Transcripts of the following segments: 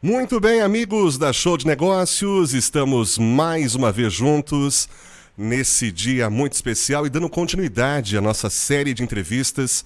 Muito bem, amigos da Show de Negócios, estamos mais uma vez juntos nesse dia muito especial e dando continuidade à nossa série de entrevistas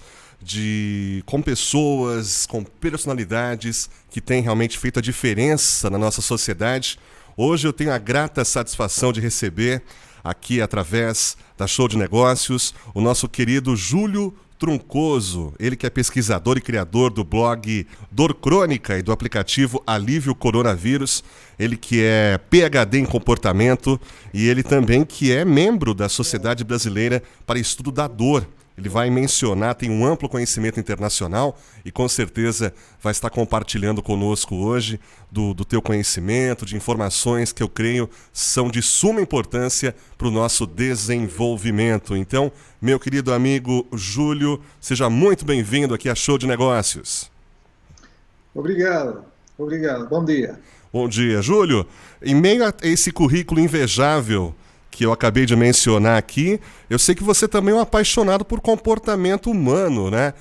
com pessoas, com personalidades que têm realmente feito a diferença na nossa sociedade. Hoje eu tenho a grata satisfação de receber aqui através da Show de Negócios o nosso querido Júlio Truncoso, ele que é pesquisador e criador do blog Dor Crônica e do aplicativo Alívio Coronavírus, ele que é PhD em comportamento e ele também que é membro da Sociedade Brasileira para Estudo da Dor. Ele vai mencionar, tem um amplo conhecimento internacional e com certeza vai estar compartilhando conosco hoje do teu conhecimento, de informações que eu creio são de suma importância para o nosso desenvolvimento. Então, meu querido amigo Júlio, seja muito bem-vindo aqui à Show de Negócios. Obrigado. Bom dia. Bom dia, Júlio. Em meio a esse currículo invejável que eu acabei de mencionar aqui, eu sei que você também é um apaixonado por comportamento humano, né?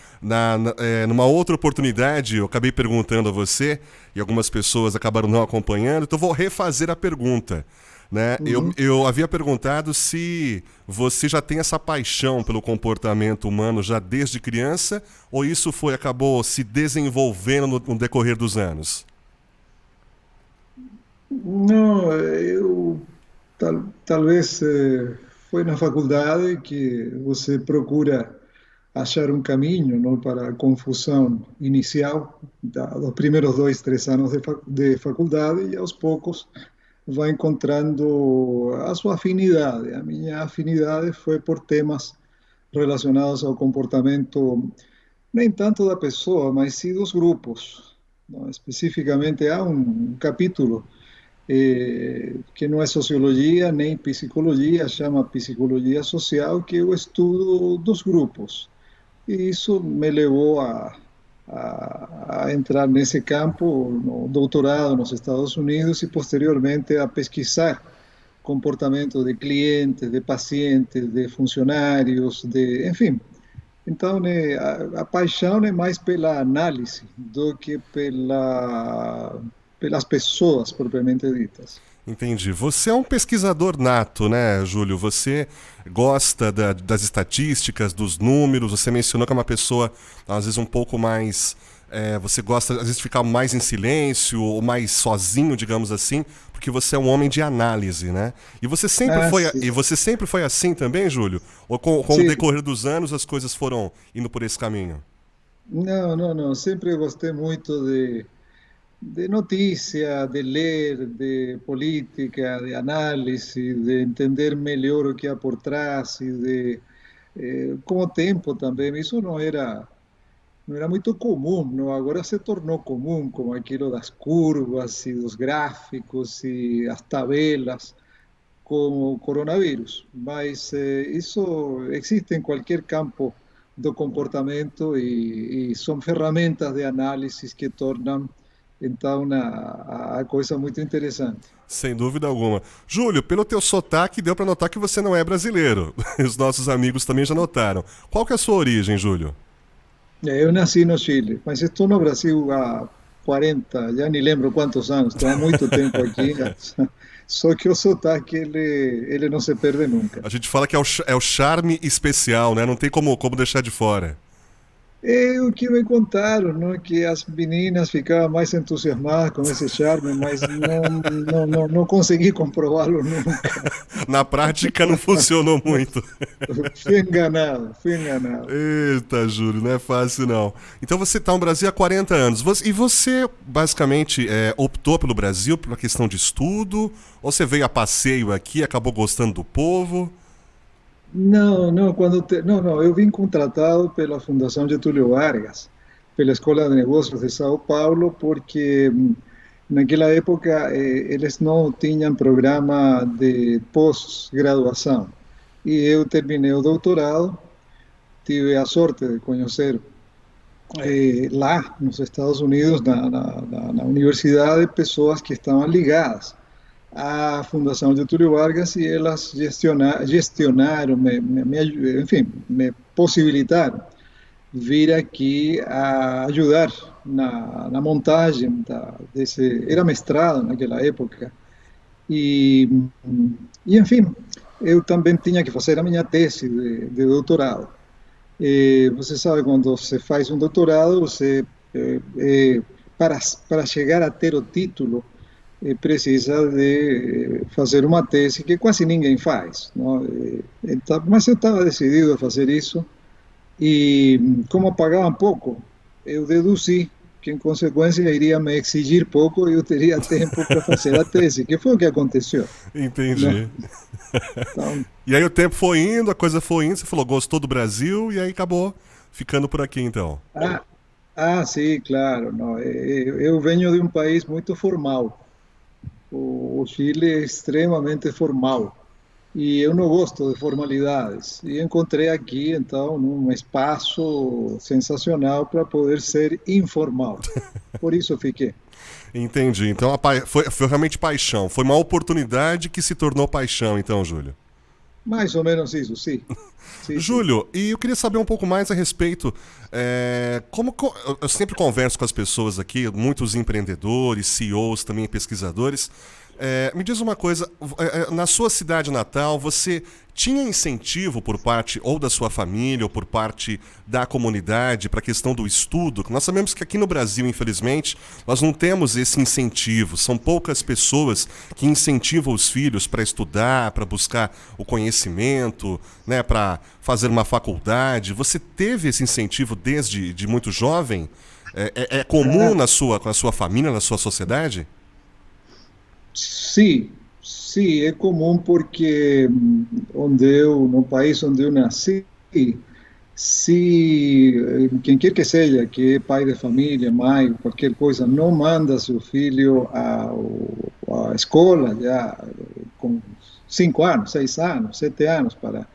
Numa outra oportunidade, eu acabei perguntando a você, e algumas pessoas acabaram não acompanhando, então vou refazer a pergunta, né? Eu havia perguntado se você já tem essa paixão pelo comportamento humano já desde criança, ou isso acabou se desenvolvendo no decorrer dos anos? Não, talvez foi na faculdade que você procura achar um caminho, não, para a confusão inicial dos primeiros 2, 3 anos de faculdade e aos poucos vai encontrando a sua afinidade. A minha afinidade foi por temas relacionados ao comportamento, nem tanto da pessoa, mas sim dos grupos. Não? Especificamente há um capítulo que não é sociologia nem psicologia, chama psicologia social, que é o estudo dos grupos. E isso me levou a entrar nesse campo, no doutorado nos Estados Unidos e posteriormente a pesquisar comportamento de clientes, de pacientes, de funcionários, enfim. Então, né, a paixão é mais pela análise do que pelas pessoas propriamente ditas. Entendi. Você é um pesquisador nato, né, Júlio? Você gosta das estatísticas, dos números. Você mencionou que é uma pessoa, às vezes, um pouco mais... você gosta, às vezes, de ficar mais em silêncio ou mais sozinho, digamos assim, porque você é um homem de análise, né? E você sempre foi assim também, Júlio? Ou com o Sim. decorrer dos anos as coisas foram indo por esse caminho? Não. Sempre gostei muito de notícia, de ler, de política, de análise, de entender melhor o que há por trás e com o tempo também. Isso não era muito comum, não? Agora se tornou comum, como aquilo das curvas e dos gráficos e as tabelas, como o coronavírus. Mas isso existe em qualquer campo do comportamento e são ferramentas de análise que tornam então a coisa muito interessante. Sem dúvida alguma. Júlio, pelo teu sotaque, deu para notar que você não é brasileiro. Os nossos amigos também já notaram. Qual que é a sua origem, Júlio? Eu nasci no Chile, mas estou no Brasil há 40, já nem lembro quantos anos, estou há muito tempo aqui. Só que o sotaque, ele não se perde nunca. A gente fala que é o charme especial, né? Não tem como deixar de fora. É o que me contaram, não? Que as meninas ficavam mais entusiasmadas com esse charme, mas não consegui comprová-lo nunca. Na prática não funcionou muito. Fui enganado. Eita, Júlio, não é fácil não. Então você está no Brasil há 40 anos. E você, basicamente, optou pelo Brasil por uma questão de estudo? Ou você veio a passeio aqui, acabou gostando do povo? Não, eu vim contratado pela Fundação Getúlio Vargas, pela Escola de Negócios de São Paulo, porque naquela época eles não tinham programa de pós-graduação. E eu terminei o doutorado, tive a sorte de conhecer lá nos Estados Unidos, na universidade, pessoas que estavam ligadas à Fundação Getúlio Vargas e elas gestionaram, enfim, me possibilitaram vir aqui a ajudar na montagem era mestrado naquela época. E, enfim, eu também tinha que fazer a minha tese de doutorado. Você sabe, quando você faz um doutorado, para, para chegar a ter o título, precisa de fazer uma tese que quase ninguém faz, não? Então, mas eu estava decidido a fazer isso e, como pagavam pouco, eu deduzi que, em consequência, iria me exigir pouco e eu teria tempo para fazer a tese, que foi o que aconteceu, né? Entendi. Então, E aí o tempo foi indo, a coisa foi indo, você falou, gostou do Brasil, e aí acabou ficando por aqui então. ah, sim, claro, não, eu venho de um país muito formal. O Chile é extremamente formal e eu não gosto de formalidades. E encontrei aqui, então, um espaço sensacional para poder ser informal. Por isso fiquei. Entendi. Então foi realmente paixão. Foi uma oportunidade que se tornou paixão, então, Júlio. Mais ou menos isso, sim. Sim, sim. Júlio, e eu queria saber um pouco mais a respeito. Eu sempre converso com as pessoas aqui, muitos empreendedores, CEOs, também pesquisadores. Me diz uma coisa, na sua cidade natal, você tinha incentivo por parte ou da sua família ou por parte da comunidade para a questão do estudo? Nós sabemos que aqui no Brasil, infelizmente, nós não temos esse incentivo. São poucas pessoas que incentivam os filhos para estudar, para buscar o conhecimento, né, para fazer uma faculdade. Você teve esse incentivo desde muito jovem? É comum Ah, com a sua família, na sua sociedade? sim, sim, é comum porque no país onde eu nasci, se quem quer que seja, que é pai de família, mãe, qualquer coisa, não manda seu filho à escola já com 5 anos, 6 anos, 7 anos para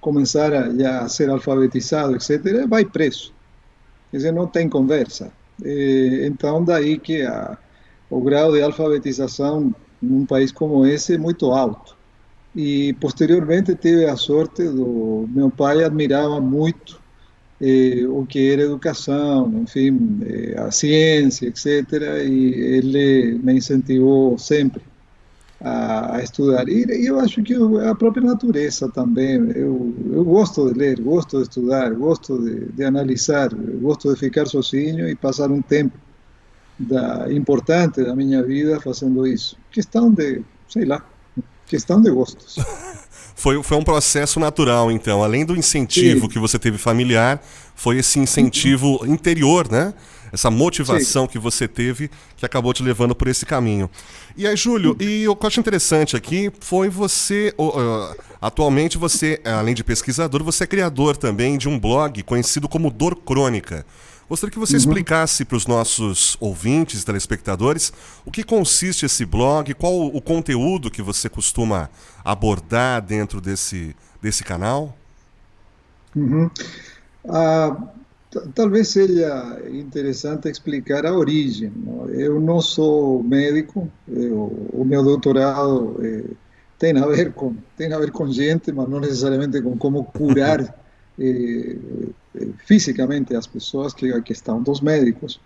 começar já a ser alfabetizado, etc., vai preso. Quer dizer, não tem conversa. Então, daí que o grau de alfabetização num país como esse é muito alto. E posteriormente tive a sorte do meu pai admirava muito o que era educação, enfim, a ciência, etc. E ele me incentivou sempre a estudar. E eu acho que a própria natureza também. Eu gosto de ler, gosto de estudar, gosto de analisar, gosto de ficar sozinho e passar um tempo importante da minha vida fazendo isso. Questão de, sei lá, questão de gostos. Foi um processo natural, então. Além do incentivo Sim, que você teve familiar, foi esse incentivo interior, né? Essa sim. motivação que você teve que acabou te levando por esse caminho. E aí, Júlio, e o que eu acho interessante aqui foi você. Atualmente, você, além de pesquisador, você é criador também de um blog conhecido como Dor Crônica. Gostaria que você Uhum. explicasse para os nossos ouvintes, telespectadores, o que consiste esse blog, qual o conteúdo que você costuma abordar dentro desse canal? Uhum. Ah, talvez seja interessante explicar a origem, não? Eu não sou médico, o meu doutorado tem a ver com gente, mas não necessariamente com como curar eh, fisicamente as pessoas que a questão dos médicos.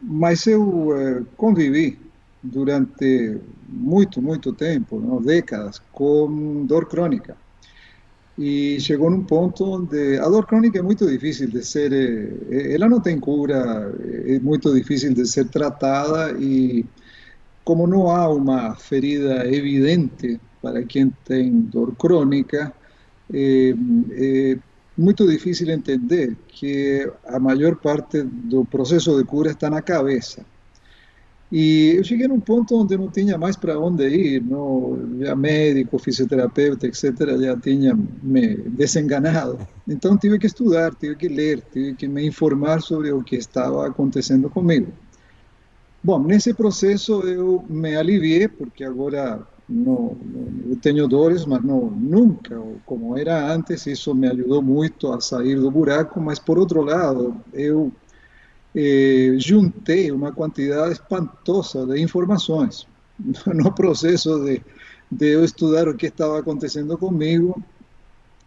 Mas eu convivi durante muito tempo, não? Décadas, com dor crônica. E chegou num ponto onde a dor crônica é muito difícil de ser, ela não tem cura, é muito difícil de ser tratada e como não há uma ferida evidente para quem tem dor crônica, é, é muito difícil entender que a maior parte do processo de cura está na cabeça. E eu cheguei num ponto onde não tinha mais para onde ir, não, já médico, fisioterapeuta, etc., já tinha me desenganado. Então tive que estudar, tive que ler, tive que me informar sobre o que estava acontecendo comigo. Bom, nesse processo eu me aliviei, porque agora eu tenho dores, mas não, nunca como era antes. Isso me ajudou muito a sair do buraco, mas por outro lado, eu juntei uma quantidade espantosa de informações no processo de eu estudar o que estava acontecendo comigo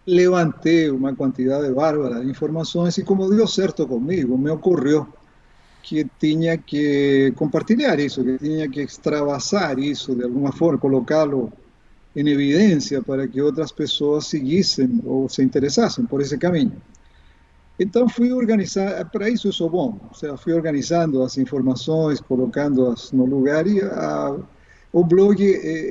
levanté uma quantidade bárbara de informações e como deu certo comigo, me ocorreu que tinha que compartilhar isso, que tinha que extravasar isso de alguma forma, colocá-lo em evidência para que outras pessoas seguissem ou se interessassem por esse caminho. Então fui organizar, para isso eu sou bom, ou seja, fui organizando as informações, colocando-as no lugar e o blog,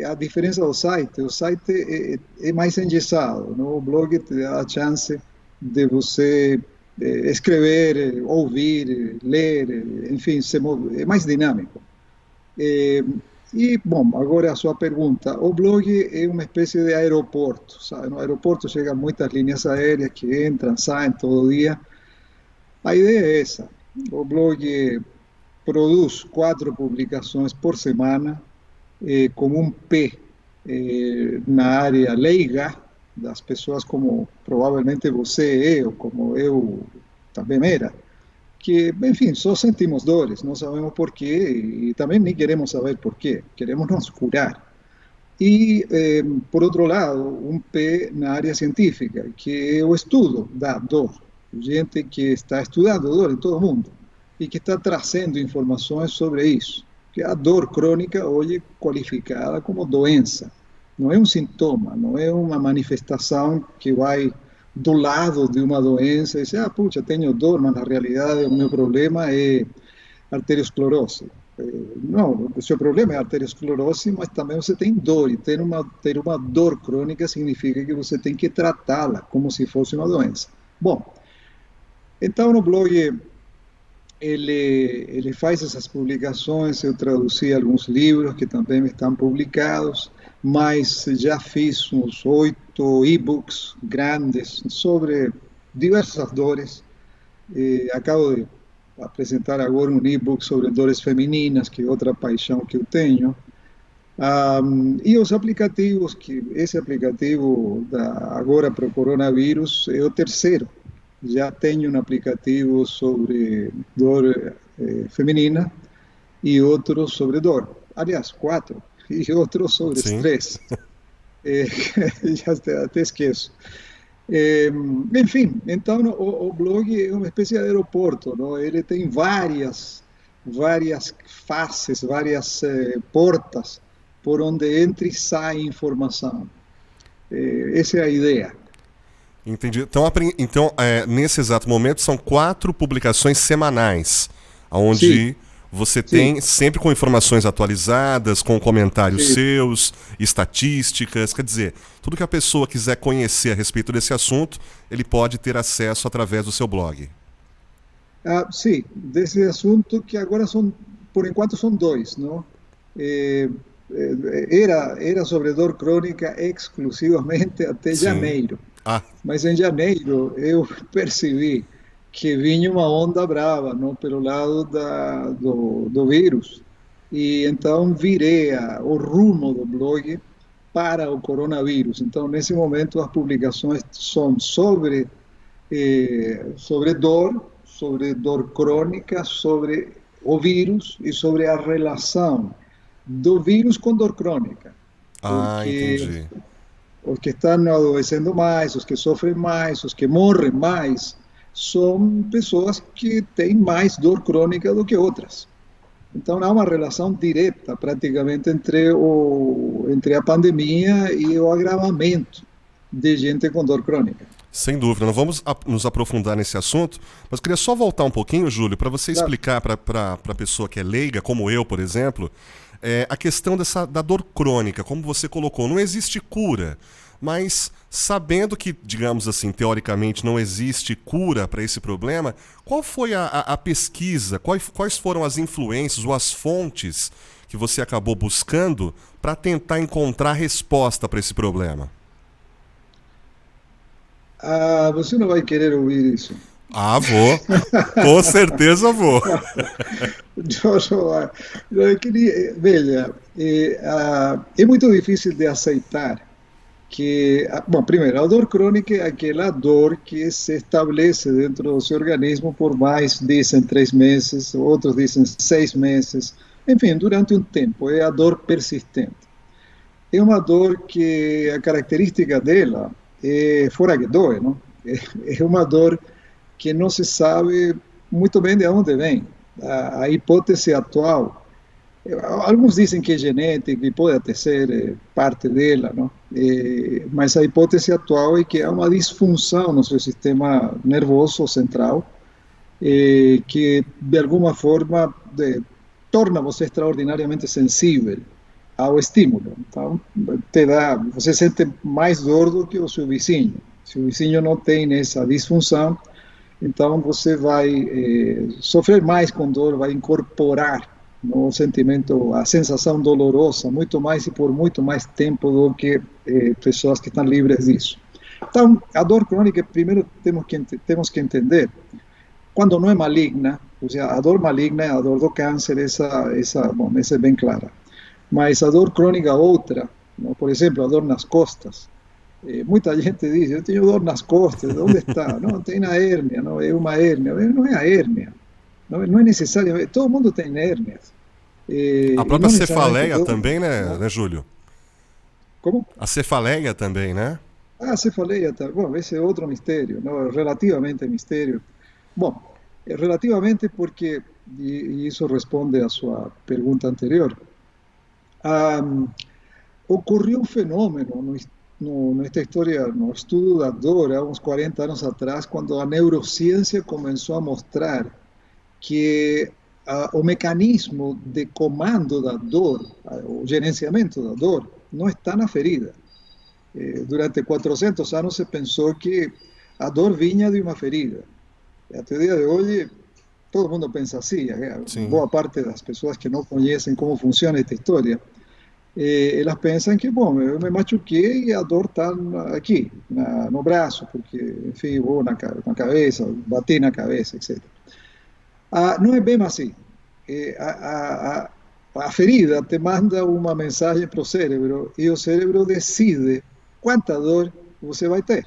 a diferença do site, o site é mais engessado, não? O blog te dá a chance de você escrever, ouvir, ler, enfim, é mais dinâmico. Eh, E, bom, agora a sua pergunta. O blog é uma espécie de aeroporto, sabe? No aeroporto chegam muitas linhas aéreas que entram, saem todo dia. A ideia é essa. O blog produz 4 publicações por semana, como um P na área leiga das pessoas como provavelmente você é, ou como eu também era, que, enfim, só sentimos dores, não sabemos por quê e também nem queremos saber por quê, queremos nos curar. E, por outro lado, um P na área científica, que é o estudo da dor. Gente que está estudando dor em todo o mundo e que está trazendo informações sobre isso. Que a dor crônica hoje é qualificada como doença. Não é um sintoma, não é uma manifestação que vai do lado de uma doença e diz, ah, puxa, tenho dor, mas na realidade o meu problema é arteriosclerose. Não, o seu problema é arteriosclerose, mas também você tem dor, e ter uma dor crônica significa que você tem que tratá-la como se fosse uma doença. Bom, então no blog ele faz essas publicações, eu traduzi alguns livros que também estão publicados, mas já fiz uns 8 e-books grandes sobre diversas dores. Acabo de apresentar agora um e-book sobre dores femininas, que é outra paixão que eu tenho. E os aplicativos, que esse aplicativo agora para o coronavírus é o terceiro. Já tenho um aplicativo sobre dor feminina e outro sobre dor. Aliás, 4. E outro sobre Sim. estresse. Já até esqueço. Enfim, então o blog é uma espécie de aeroporto, não? Ele tem várias faces, várias portas por onde entra e sai informação. Essa é a ideia. Entendi. Então, nesse exato momento, são 4 publicações semanais, Sim, onde você sim, tem sempre com informações atualizadas, com comentários sim. seus, estatísticas, quer dizer, tudo que a pessoa quiser conhecer a respeito desse assunto, ele pode ter acesso através do seu blog. Sim, desse assunto que agora são, por enquanto, são 2, não? Eh, era sobre dor crônica exclusivamente até Sim. janeiro. Ah, Mas em janeiro eu percebi que vinha uma onda brava, não, pelo lado do vírus. E então virei o rumo do blog para o coronavírus. Então, nesse momento, as publicações são sobre dor crônica, sobre o vírus e sobre a relação do vírus com dor crônica. Porque entendi. os que estão adoecendo mais, os que sofrem mais, os que morrem mais, são pessoas que têm mais dor crônica do que outras. Então, há uma relação direta, praticamente, entre a pandemia e o agravamento de gente com dor crônica. Sem dúvida, não vamos nos aprofundar nesse assunto, mas queria só voltar um pouquinho, Júlio, para você Claro. explicar para a pessoa que é leiga, como eu, por exemplo, a questão da dor crônica, como você colocou. Não existe cura, mas sabendo que, digamos assim, teoricamente não existe cura para esse problema, qual foi a pesquisa, quais foram as influências ou as fontes que você acabou buscando para tentar encontrar resposta para esse problema? Você não vai querer ouvir isso. Ah, vou. Com certeza vou. Eu queria, veja, é muito difícil de aceitar que, bom, primeiro, a dor crônica é aquela dor que se estabelece dentro do seu organismo por mais, dizem 3 meses, outros dizem 6 meses, enfim, durante um tempo, é a dor persistente. É uma dor que a característica dela fora que dói, não? É uma dor que não se sabe muito bem de onde vem. A hipótese atual, alguns dizem que é genética e pode até ser parte dela, não? Mas a hipótese atual é que há uma disfunção no seu sistema nervoso central que de alguma forma torna você extraordinariamente sensível ao estímulo. Então, você sente mais dor do que o seu vizinho. Se o vizinho não tem essa disfunção, então você vai sofrer mais com dor, vai incorporar no sentimento, a sensação dolorosa, muito mais e por muito mais tempo do que pessoas que estão livres disso. Então, a dor crônica, primeiro temos que entender, quando não é maligna, ou seja, a dor maligna é a dor do câncer, bom, essa é bem clara. Mas a dor crônica outra, não? Por exemplo, a dor nas costas. Muita gente diz, eu tenho dor nas costas, onde está? Não, tem na hérnia, não é uma hérnia. Não é a hérnia, não é necessário, todo mundo tem hérnias. A própria cefaleia também, né, Júlio? Como? A cefaleia também, né? A cefaleia, bom, esse é outro mistério, não? Relativamente mistério. Bom, relativamente porque, e isso responde à sua pergunta anterior, ocorreu um fenômeno nesta história, no estudo da dor, há uns 40 anos atrás, quando a neurociência começou a mostrar que o mecanismo de comando da dor, o gerenciamento da dor, não está na ferida. Durante 400 anos se pensou que a dor vinha de uma ferida. Até o dia de hoje, todo mundo pensa assim. Boa parte das pessoas que não conhecem como funciona esta história, elas pensam que, bom, eu me machuquei e a dor está aqui, no braço, porque, enfim, vou na cabeça, bati na cabeça, etc. Não é bem assim. A ferida te manda uma mensagem para o cérebro e o cérebro decide quanta dor você vai ter.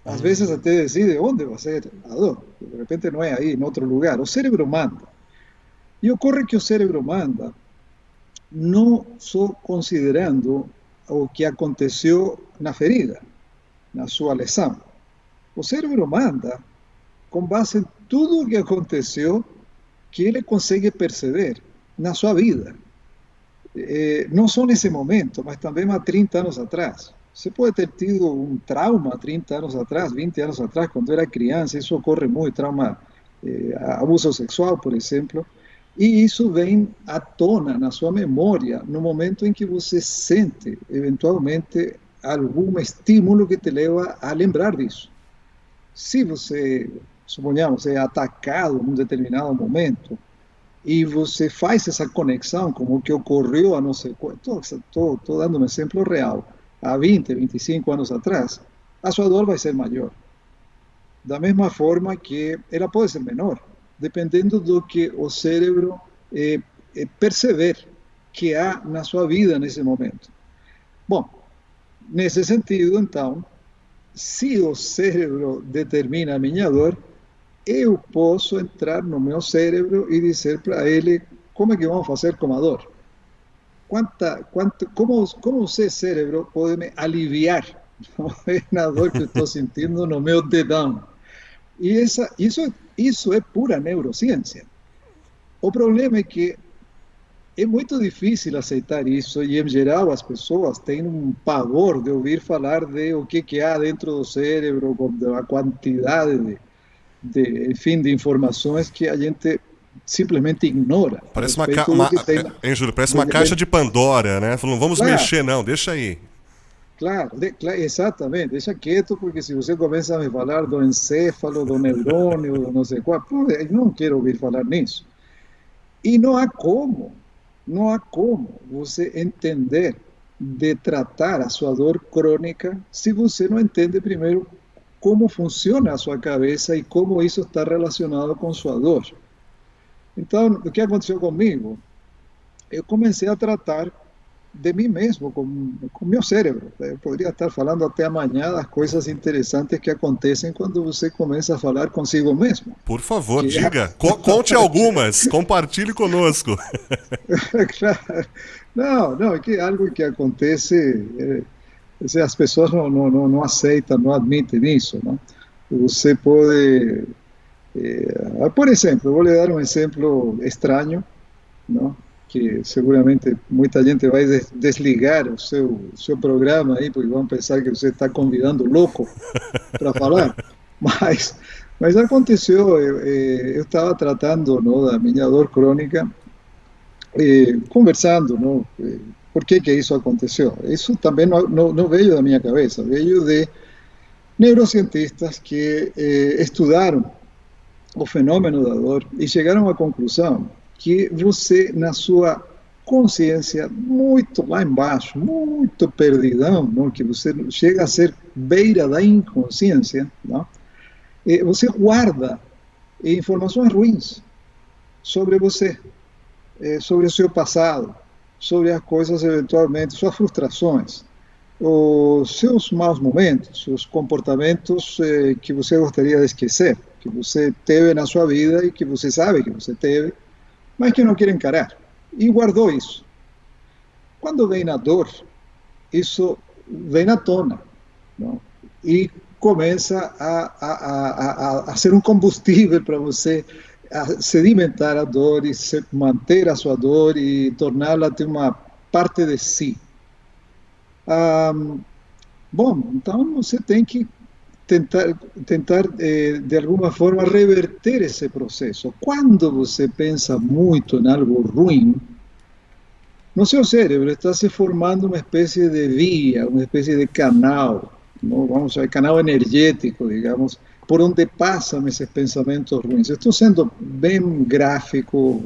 Às vezes até decide onde vai ser a dor. De repente não é aí, em outro lugar. O cérebro manda. E ocorre que o cérebro manda não só considerando o que aconteceu na ferida, na sua lesão. O cérebro manda com base em tudo o que aconteceu que ele consegue perceber na sua vida. Não só nesse momento, mas também há 30 anos atrás. Você pode ter tido um trauma 30 anos atrás, 20 anos atrás, quando era criança, isso ocorre muito, trauma, abuso sexual, por exemplo, e isso vem à tona na sua memória no momento em que você sente, eventualmente, algum estímulo que te leva a lembrar disso. Se você, suponhamos, é atacado num determinado momento, e você faz essa conexão com o que ocorreu a não sei quanto, estou dando um exemplo real, há 20, 25 anos atrás, a sua dor vai ser maior. Da mesma forma que ela pode ser menor, dependendo do que o cérebro perceber que há na sua vida nesse momento. Bom, nesse sentido, então, se o cérebro determina a minha dor, eu posso entrar no meu cérebro e dizer para ele como é que vamos fazer com a dor. Como você, cérebro, pode me aliviar na dor que eu estou sentindo no meu dedão? E isso é pura neurociência. O problema é que é muito difícil aceitar isso e, em geral, as pessoas têm um pavor de ouvir falar de o que há dentro do cérebro, a quantidade enfim, de informações que a gente simplesmente ignora. Parece parece uma caixa de Pandora, né? Falando, vamos mexer, não, deixa aí. Claro, exatamente, deixa quieto, porque se você começa a me falar do encéfalo, do neurônio, do não sei qual, eu não quero ouvir falar nisso. E não há como você entender de tratar a sua dor crônica se você não entende primeiro como funciona a sua cabeça e como isso está relacionado com sua dor. Então, o que aconteceu comigo? Eu comecei a tratar de mim mesmo, com meu cérebro. Eu poderia estar falando até amanhã das coisas interessantes que acontecem quando você começa a falar consigo mesmo. Por favor, diga. Conte algumas, compartilhe conosco. Claro. Não, é que algo que acontece As pessoas não aceitam, não admitem isso, não? Você pode, por exemplo, vou lhe dar um exemplo estranho, não? Que seguramente muita gente vai desligar o seu programa aí, porque vão pensar que você está convidando louco para falar. Mas, mas aconteceu, eu estava tratando, não, da minha dor crônica, conversando, não, por que isso aconteceu. Isso também não veio da minha cabeça, veio de neurocientistas que estudaram o fenômeno da dor e chegaram à conclusão que você, na sua consciência, muito lá embaixo, muito perdidão, não? Que você chega a ser beira da inconsciência, não? Você guarda informações ruins sobre você, sobre o seu passado, sobre as coisas eventualmente, suas frustrações, os seus maus momentos, os comportamentos que você gostaria de esquecer, que você teve na sua vida e que você sabe que você teve, mas que não quer encarar. E guardou isso. Quando vem a dor, isso vem à tona, não? E começa a ser um combustível para você a sedimentar a dor e manter a sua dor e torná-la de uma parte de si. Ah, bom, então você tem que tentar de alguma forma, reverter esse processo. Quando você pensa muito em algo ruim, no seu cérebro está se formando uma espécie de via, uma espécie de canal, não? Vamos a canal energético, digamos, por onde passam esses pensamentos ruins. Estou sendo bem gráfico,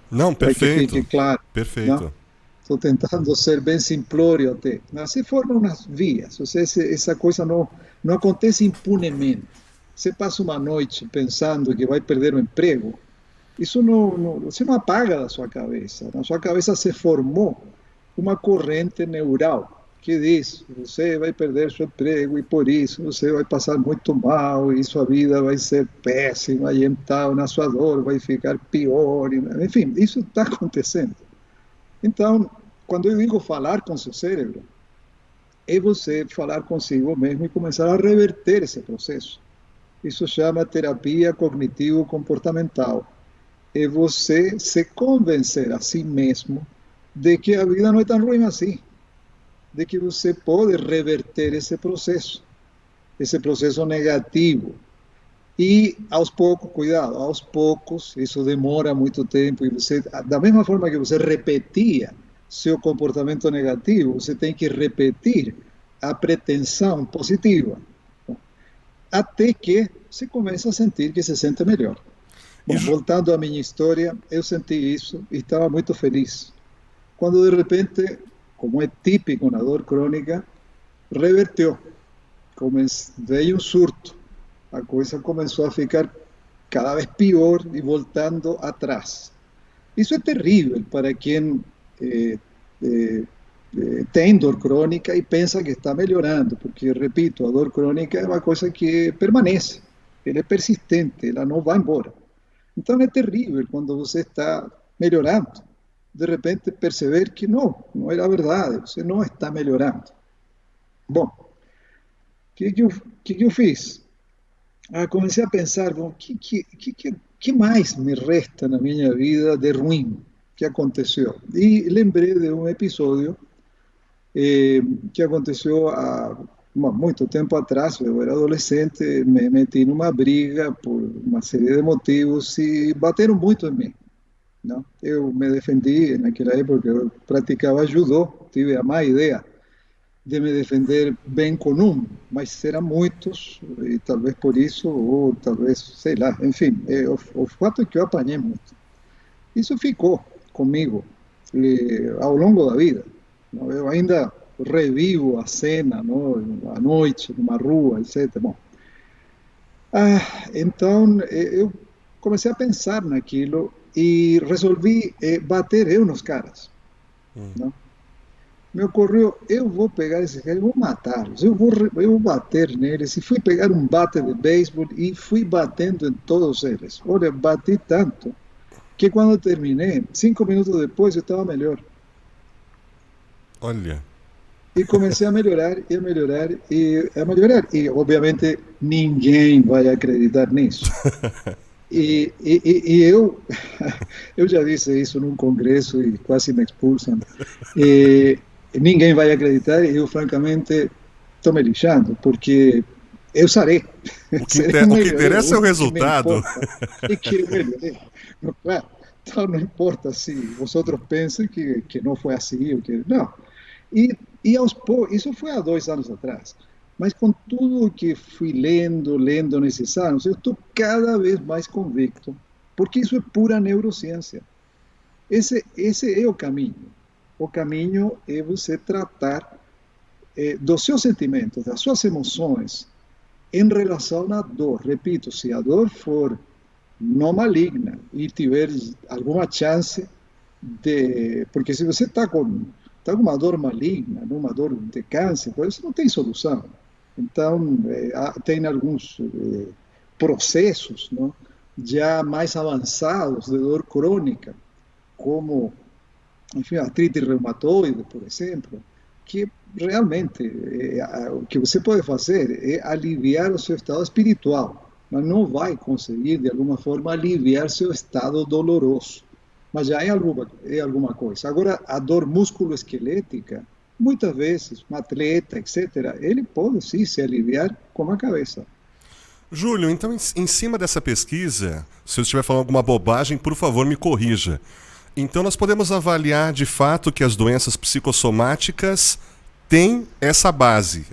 Não, para que fique perfeito. claro, não? Perfeito. Estou tentando ser bem simplório até. Mas se formam umas vias, ou seja, essa coisa não acontece impunemente. Você passa uma noite pensando que vai perder o emprego, isso você não apaga da sua cabeça. Na sua cabeça se formou uma corrente neural que diz: você vai perder seu emprego e por isso você vai passar muito mal e sua vida vai ser péssima e então na sua dor vai ficar pior. Enfim, isso está acontecendo. Então, quando eu digo falar com seu cérebro, é você falar consigo mesmo e começar a reverter esse processo. Isso chama terapia cognitivo-comportamental. É você se convencer a si mesmo de que a vida não é tão ruim assim, de que você pode reverter esse processo negativo. E aos poucos, cuidado, aos poucos, isso demora muito tempo, e você, da mesma forma que você repetia seu comportamento negativo, você tem que repetir a pretensão positiva, até que você começa a sentir que se sente melhor. E Bom, voltando à minha história, eu senti isso e estava muito feliz. Quando de repente, como é típico na dor crônica, reverteu, veio um surto, a coisa começou a ficar cada vez pior e voltando atrás. Isso é terrível para quem tem dor crônica e pensa que está melhorando, porque, repito, a dor crônica é uma coisa que permanece, ela é persistente, ela não vai embora. Então é terrível quando você está melhorando, de repente perceber que não era verdade, você não está melhorando. Bom, o que eu fiz? Comecei a pensar, bom, que mais me resta na minha vida de ruim que aconteceu? E lembrei de um episódio que aconteceu há muito tempo atrás. Eu era adolescente, me meti numa briga por uma série de motivos e bateram muito em mim, não? Eu me defendi naquela época, eu praticava judô, tive a má ideia de me defender bem com um, mas eram muitos, e talvez por isso, ou talvez, sei lá, enfim, o fato é que eu apanhei muito. Isso ficou comigo ao longo da vida, não? Eu ainda revivo a cena, não? À noite, numa rua, etc. Bom, então eu comecei a pensar naquilo e resolvi bater eu nos caras, não? Me ocorreu, eu vou pegar esses caras, eu vou matá-los, eu vou bater neles. E fui pegar um bate de beisebol e fui batendo em todos eles. Olha, bati tanto que quando terminei, 5 minutos depois, eu estava melhor. olha, E comecei a melhorar, e a melhorar, e a melhorar. E, obviamente, ninguém vai acreditar nisso. E eu, eu já disse isso num congresso e quase me expulsam. E ninguém vai acreditar e eu, francamente, estou me lixando, porque eu sarei. Eu O que melhorei. O interessa é o único que me resultado. importa é que eu melhorei. Claro, então não importa se vosotros pensem que não foi assim, ou que não. E, isso foi há 2 anos atrás. Mas com tudo o que fui lendo nesses anos, eu estou cada vez mais convicto, porque isso é pura neurociência. Esse é o caminho. O caminho é você tratar dos seus sentimentos, das suas emoções, em relação à dor. Repito, se a dor for não maligna e tiver alguma chance de. Porque se você está com uma dor maligna, uma dor de câncer, por isso não tem solução. Então, tem alguns processos, não, já mais avançados de dor crônica, como, enfim, artrite reumatoide, por exemplo, que realmente o que você pode fazer é aliviar o seu estado espiritual, mas não vai conseguir, de alguma forma, aliviar seu estado doloroso. Mas já é alguma coisa. Agora, a dor musculoesquelética, muitas vezes, um atleta, etc., ele pode sim se aliviar com a cabeça. Júlio, então em cima dessa pesquisa, se eu estiver falando alguma bobagem, por favor me corrija. Então nós podemos avaliar de fato que as doenças psicossomáticas têm essa base.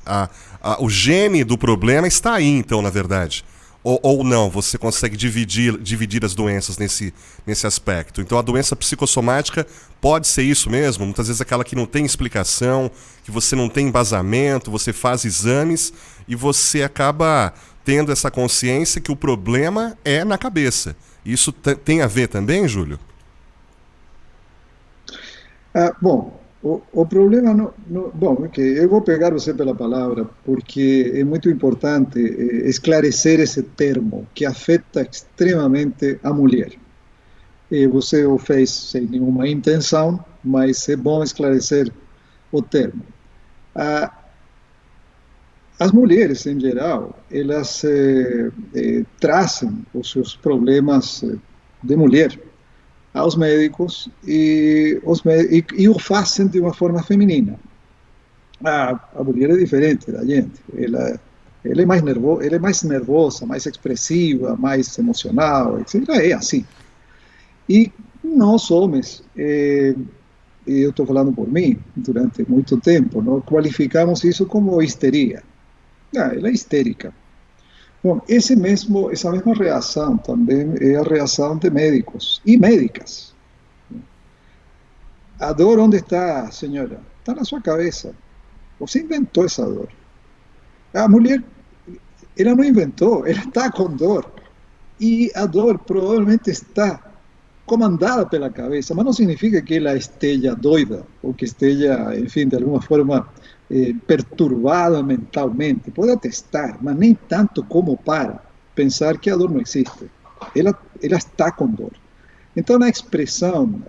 O gene do problema está aí, então, na verdade. Ou não, você consegue dividir as doenças nesse aspecto. Então a doença psicossomática pode ser isso mesmo, muitas vezes aquela que não tem explicação, que você não tem embasamento, você faz exames e você acaba tendo essa consciência que o problema é na cabeça. Isso tem a ver também, Júlio? Bom, o problema bom, okay, eu vou pegar você pela palavra porque é muito importante esclarecer esse termo que afeta extremamente a mulher. Você o fez sem nenhuma intenção, mas é bom esclarecer o termo. Ah, as mulheres, em geral, elas trazem os seus problemas de mulher aos médicos e o fazem de uma forma feminina. A mulher é diferente da gente. Ela é mais nervosa, mais expressiva, mais emocional, etc. É assim. E nós, homens, eu estou falando por mim, durante muito tempo, nós qualificamos isso como histeria. Ela é histérica. Bom, essa mesma reação também é a reação de médicos e médicas. A dor onde está, senhora? Está na sua cabeça. Você inventou essa dor. A mulher, ela não inventou, ela está com dor. E a dor provavelmente está comandada pela cabeça, mas não significa que ela esteja doida ou que esteja, enfim, de alguma forma perturbada mentalmente. Pode até estar, mas nem tanto como para pensar que a dor não existe. Ela está com dor. Então, a expressão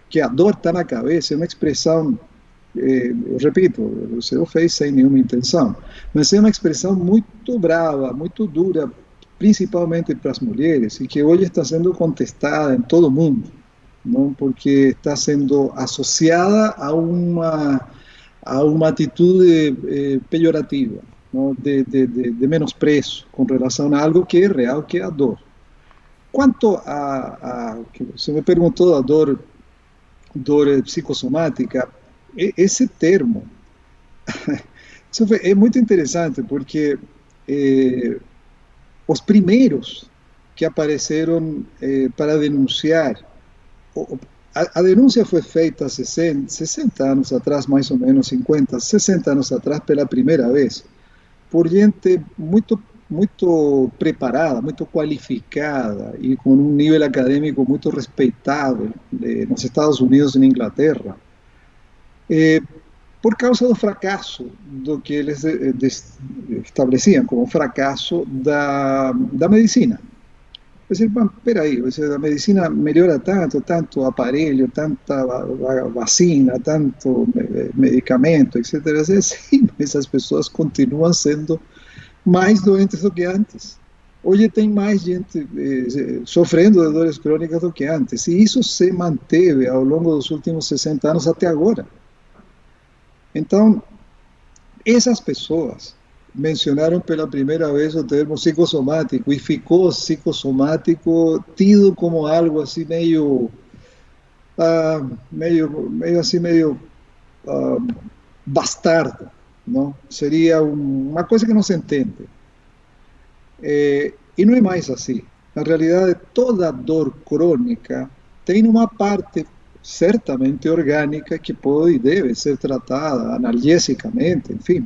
que a dor está na cabeça é uma expressão, eu repito, você o fez sem nenhuma intenção, mas é uma expressão muito brava, muito dura, principalmente para as mulheres, e que hoje está sendo contestada em todo o mundo, não? Porque está sendo associada a uma atitude pejorativa, não? De menosprezo com relação a algo que é real, que é a dor. Quanto que você me perguntou da dor psicossomática, esse termo é muito interessante porque os primeiros que apareceram para denunciar, a denúncia foi feita há 60 anos atrás, mais ou menos 50, 60 anos atrás, pela primeira vez, por gente muito preparada, muito qualificada e com um nível acadêmico muito respeitável nos Estados Unidos e na Inglaterra, por causa do fracasso do que eles estabeleciam como fracasso da medicina. Decir, bueno, espera aí, a medicina melhora tanto, tanto aparelho, tanta vacina, tanto medicamento, etc. Sim, mas as pessoas continuam sendo mais doentes do que antes. Hoje tem mais gente sofrendo de dores crônicas do que antes. E isso se manteve ao longo dos últimos 60 anos até agora. Então, essas pessoas mencionaram pela primeira vez o termo psicossomático e ficou psicossomático tido como algo assim meio assim meio ah, bastardo, não? Seria uma coisa que não se entende. E não é mais assim. Na realidade, toda dor crônica tem uma parte certamente orgânica que pode e deve ser tratada analgesicamente, enfim.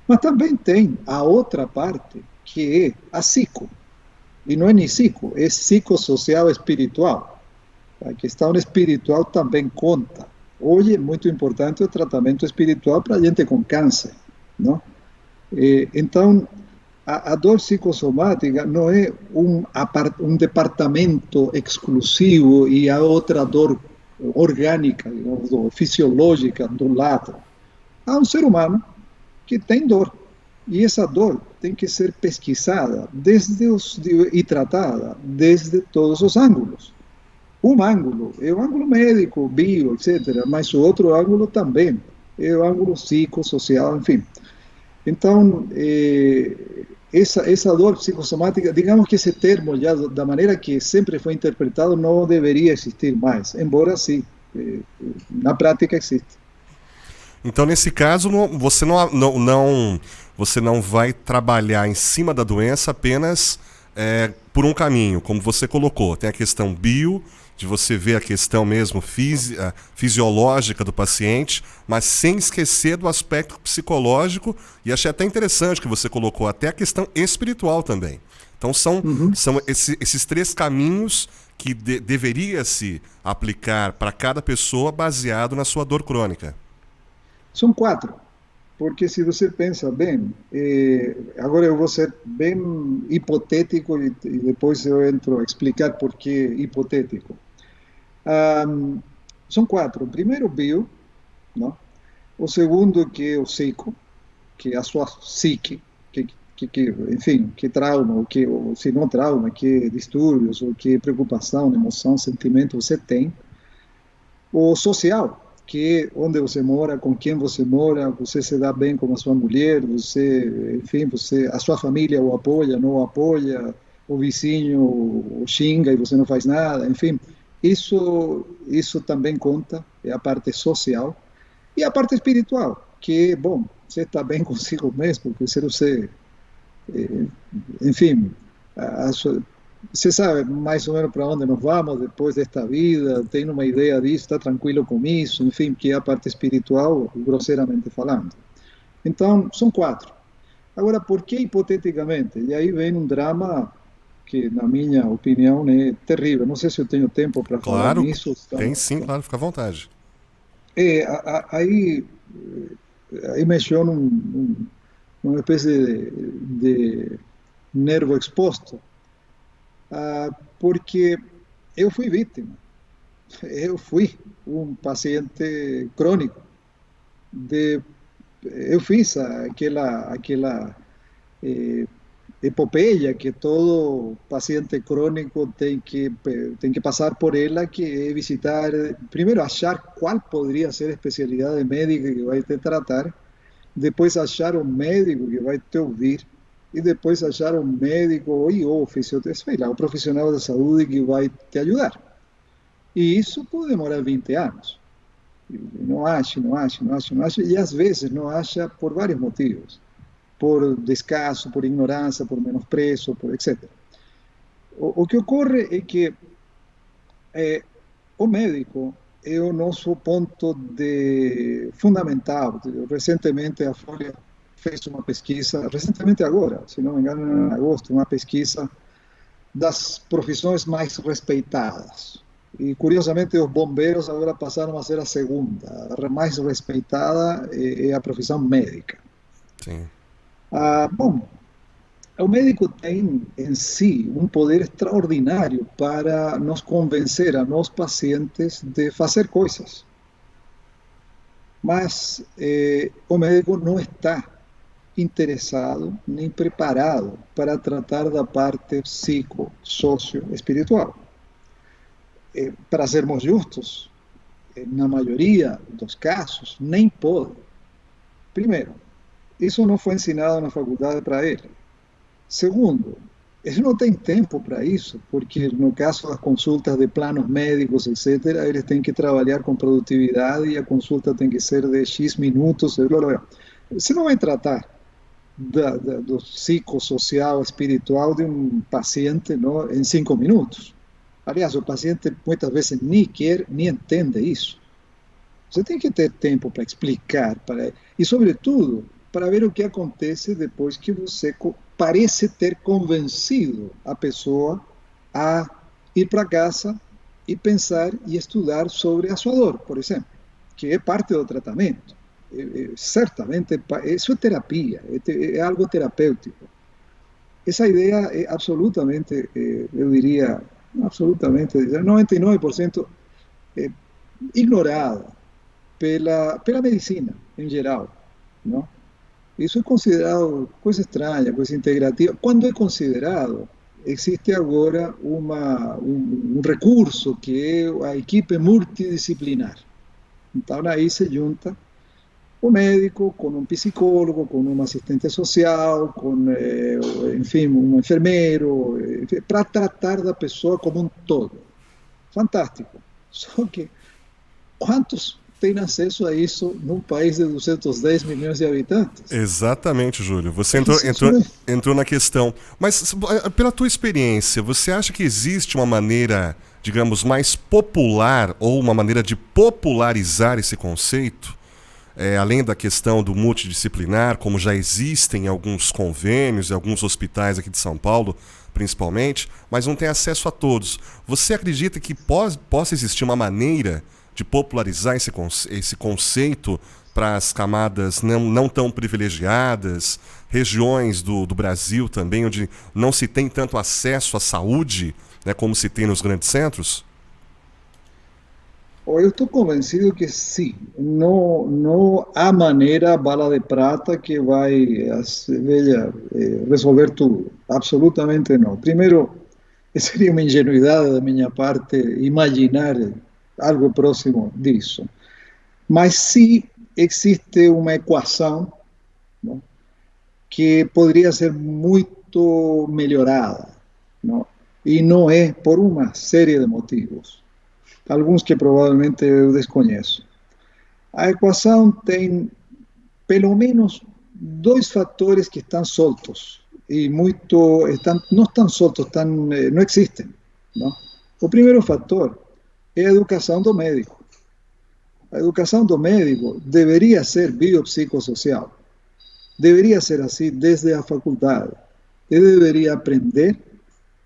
Mas também tem a outra parte, que é a psico. E não é nem psico, é psicossocial espiritual. A questão espiritual também conta. Hoje é muito importante o tratamento espiritual para a gente com câncer, não? Então, a dor psicossomática não é um departamento exclusivo e a outra dor orgânica, digamos, fisiológica do lado. Há um ser humano que tem dor. E essa dor tem que ser pesquisada e tratada desde todos os ângulos. Um ângulo é o ângulo médico, bio, etc., mas o outro ângulo também é o ângulo psicossocial, enfim. Então, essa dor psicossomática, digamos que esse termo, já da maneira que sempre foi interpretado, não deveria existir mais, embora sim, na prática existe. Então, nesse caso, você não vai trabalhar em cima da doença apenas por um caminho, como você colocou. Tem a questão bio, de você ver a questão mesmo fisiológica do paciente, mas sem esquecer do aspecto psicológico, e achei até interessante que você colocou até a questão espiritual também. Então são esses três caminhos que deveria se aplicar para cada pessoa baseado na sua dor crônica. São quatro, porque se você pensa bem, agora eu vou ser bem hipotético e depois eu entro a explicar por que hipotético. São quatro. O primeiro, bio, não? O segundo, que é o psico, que é a sua psique, enfim, que trauma, ou se não trauma, que distúrbios, ou que preocupação, emoção, sentimento você tem. O social, que é onde você mora, com quem você mora, você se dá bem com a sua mulher, você, enfim, a sua família o apoia, não o apoia, o vizinho o xinga e você não faz nada, enfim, isso também conta, é a parte social. E a parte espiritual, que, bom, você está bem consigo mesmo, porque você, enfim, você sabe mais ou menos para onde nós vamos depois desta vida, tem uma ideia disso, está tranquilo com isso, enfim, que é a parte espiritual, grosseiramente falando. Então, são quatro. Agora, por que hipoteticamente? E aí vem um drama que, na minha opinião, é terrível. Não sei se eu tenho tempo para falar Claro, nisso. tem sim, claro, fica à vontade. Aí mexeu numa espécie de nervo exposto, porque eu fui vítima. Eu fui um paciente crônico. Eu fiz aquela epopeia que todo paciente crônico tem que passar por ela, que é visitar, primeiro achar qual poderia ser a especialidade médica que vai te tratar, depois achar um médico que vai te ouvir, e depois achar um médico ou fisioterapeuta, um profissional da saúde que vai te ajudar. E isso pode demorar 20 anos. Não acha, e às vezes não acha por vários motivos. Por descaso, por ignorância, por menosprezo, por etc. O que ocorre é que o médico é o nosso ponto fundamental. Recentemente a Folha fez uma pesquisa, recentemente agora, se não me engano, em agosto, uma pesquisa das profissões mais respeitadas. E, curiosamente, os bombeiros agora passaram a ser a segunda. A mais respeitada é a profissão médica. Sim. Bom, o médico tem em si um poder extraordinário para nos convencer a nós pacientes de fazer coisas. Mas o médico não está interessado nem preparado para tratar da parte psico, socio, espiritual. Para sermos justos, na maioria dos casos, nem pode. Primeiro, isso não foi ensinado na faculdade para ele. Segundo, ele não tem tempo para isso, porque no caso das consultas de planos médicos, etc., eles têm que trabalhar com produtividade e a consulta tem que ser de X minutos. Blá, blá, blá. Você não vai tratar do psicossocial, espiritual de um paciente, não, em 5 minutos. Aliás, o paciente muitas vezes nem quer, nem entende isso. Você tem que ter tempo para explicar, e, sobretudo, para ver o que acontece depois que você parece ter convencido a pessoa a ir para casa e pensar e estudar sobre a sua dor, por exemplo, que é parte do tratamento. Certamente, isso é terapia, é algo terapêutico. Essa ideia é absolutamente, eu diria, absolutamente, 99% ignorada pela medicina em geral, não? Isso é considerado coisa estranha, coisa integrativa. Quando é considerado, existe agora um recurso que é a equipe multidisciplinar. Então, aí se junta o médico com um psicólogo, com um assistente social, com, enfim, um enfermeiro, para tratar da pessoa como um todo. Fantástico. Só que, quantos têm acesso a isso num país de 210 milhões de habitantes? Exatamente, Júlio. Você entrou na questão. Mas, pela tua experiência, você acha que existe uma maneira, digamos, mais popular ou uma maneira de popularizar esse conceito? Além da questão do multidisciplinar, como já existem alguns convênios e alguns hospitais aqui de São Paulo, principalmente, mas não tem acesso a todos. Você acredita que possa existir uma maneira de popularizar esse conceito para as camadas não tão privilegiadas, regiões do Brasil também, onde não se tem tanto acesso à saúde, né, como se tem nos grandes centros? Eu estou convencido que sim. Não há maneira, bala de prata, que vai resolver tudo. Absolutamente não. Primeiro, seria uma ingenuidade da minha parte imaginar algo próximo disso. Mas sim existe uma equação, não, que poderia ser muito melhorada, não? E não é por uma série de motivos, alguns que provavelmente eu desconheço. A equação tem pelo menos dois fatores que estão soltos e não estão soltos, não existem, não? O primeiro fator é a educação do médico. A educação do médico deveria ser biopsicossocial. Deveria ser assim desde a faculdade. Ele deveria aprender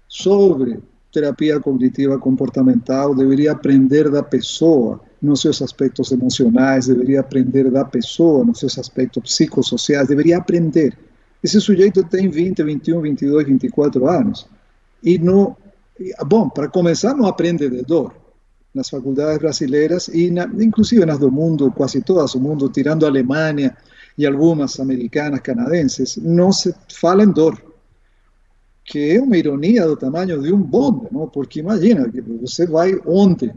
sobre terapia cognitiva comportamental, deveria aprender da pessoa nos seus aspectos emocionais, deveria aprender da pessoa nos seus aspectos psicossociais, deveria aprender. Esse sujeito tem 20, 21, 22, 24 anos e não... Bom, para começar, não aprende de dor. Nas faculdades brasileiras e inclusive nas do mundo, quase todas do mundo, tirando a Alemanha e algumas americanas, canadenses, não se fala em dor, que é uma ironia do tamanho de um bonde, não? Porque imagina, que você vai onde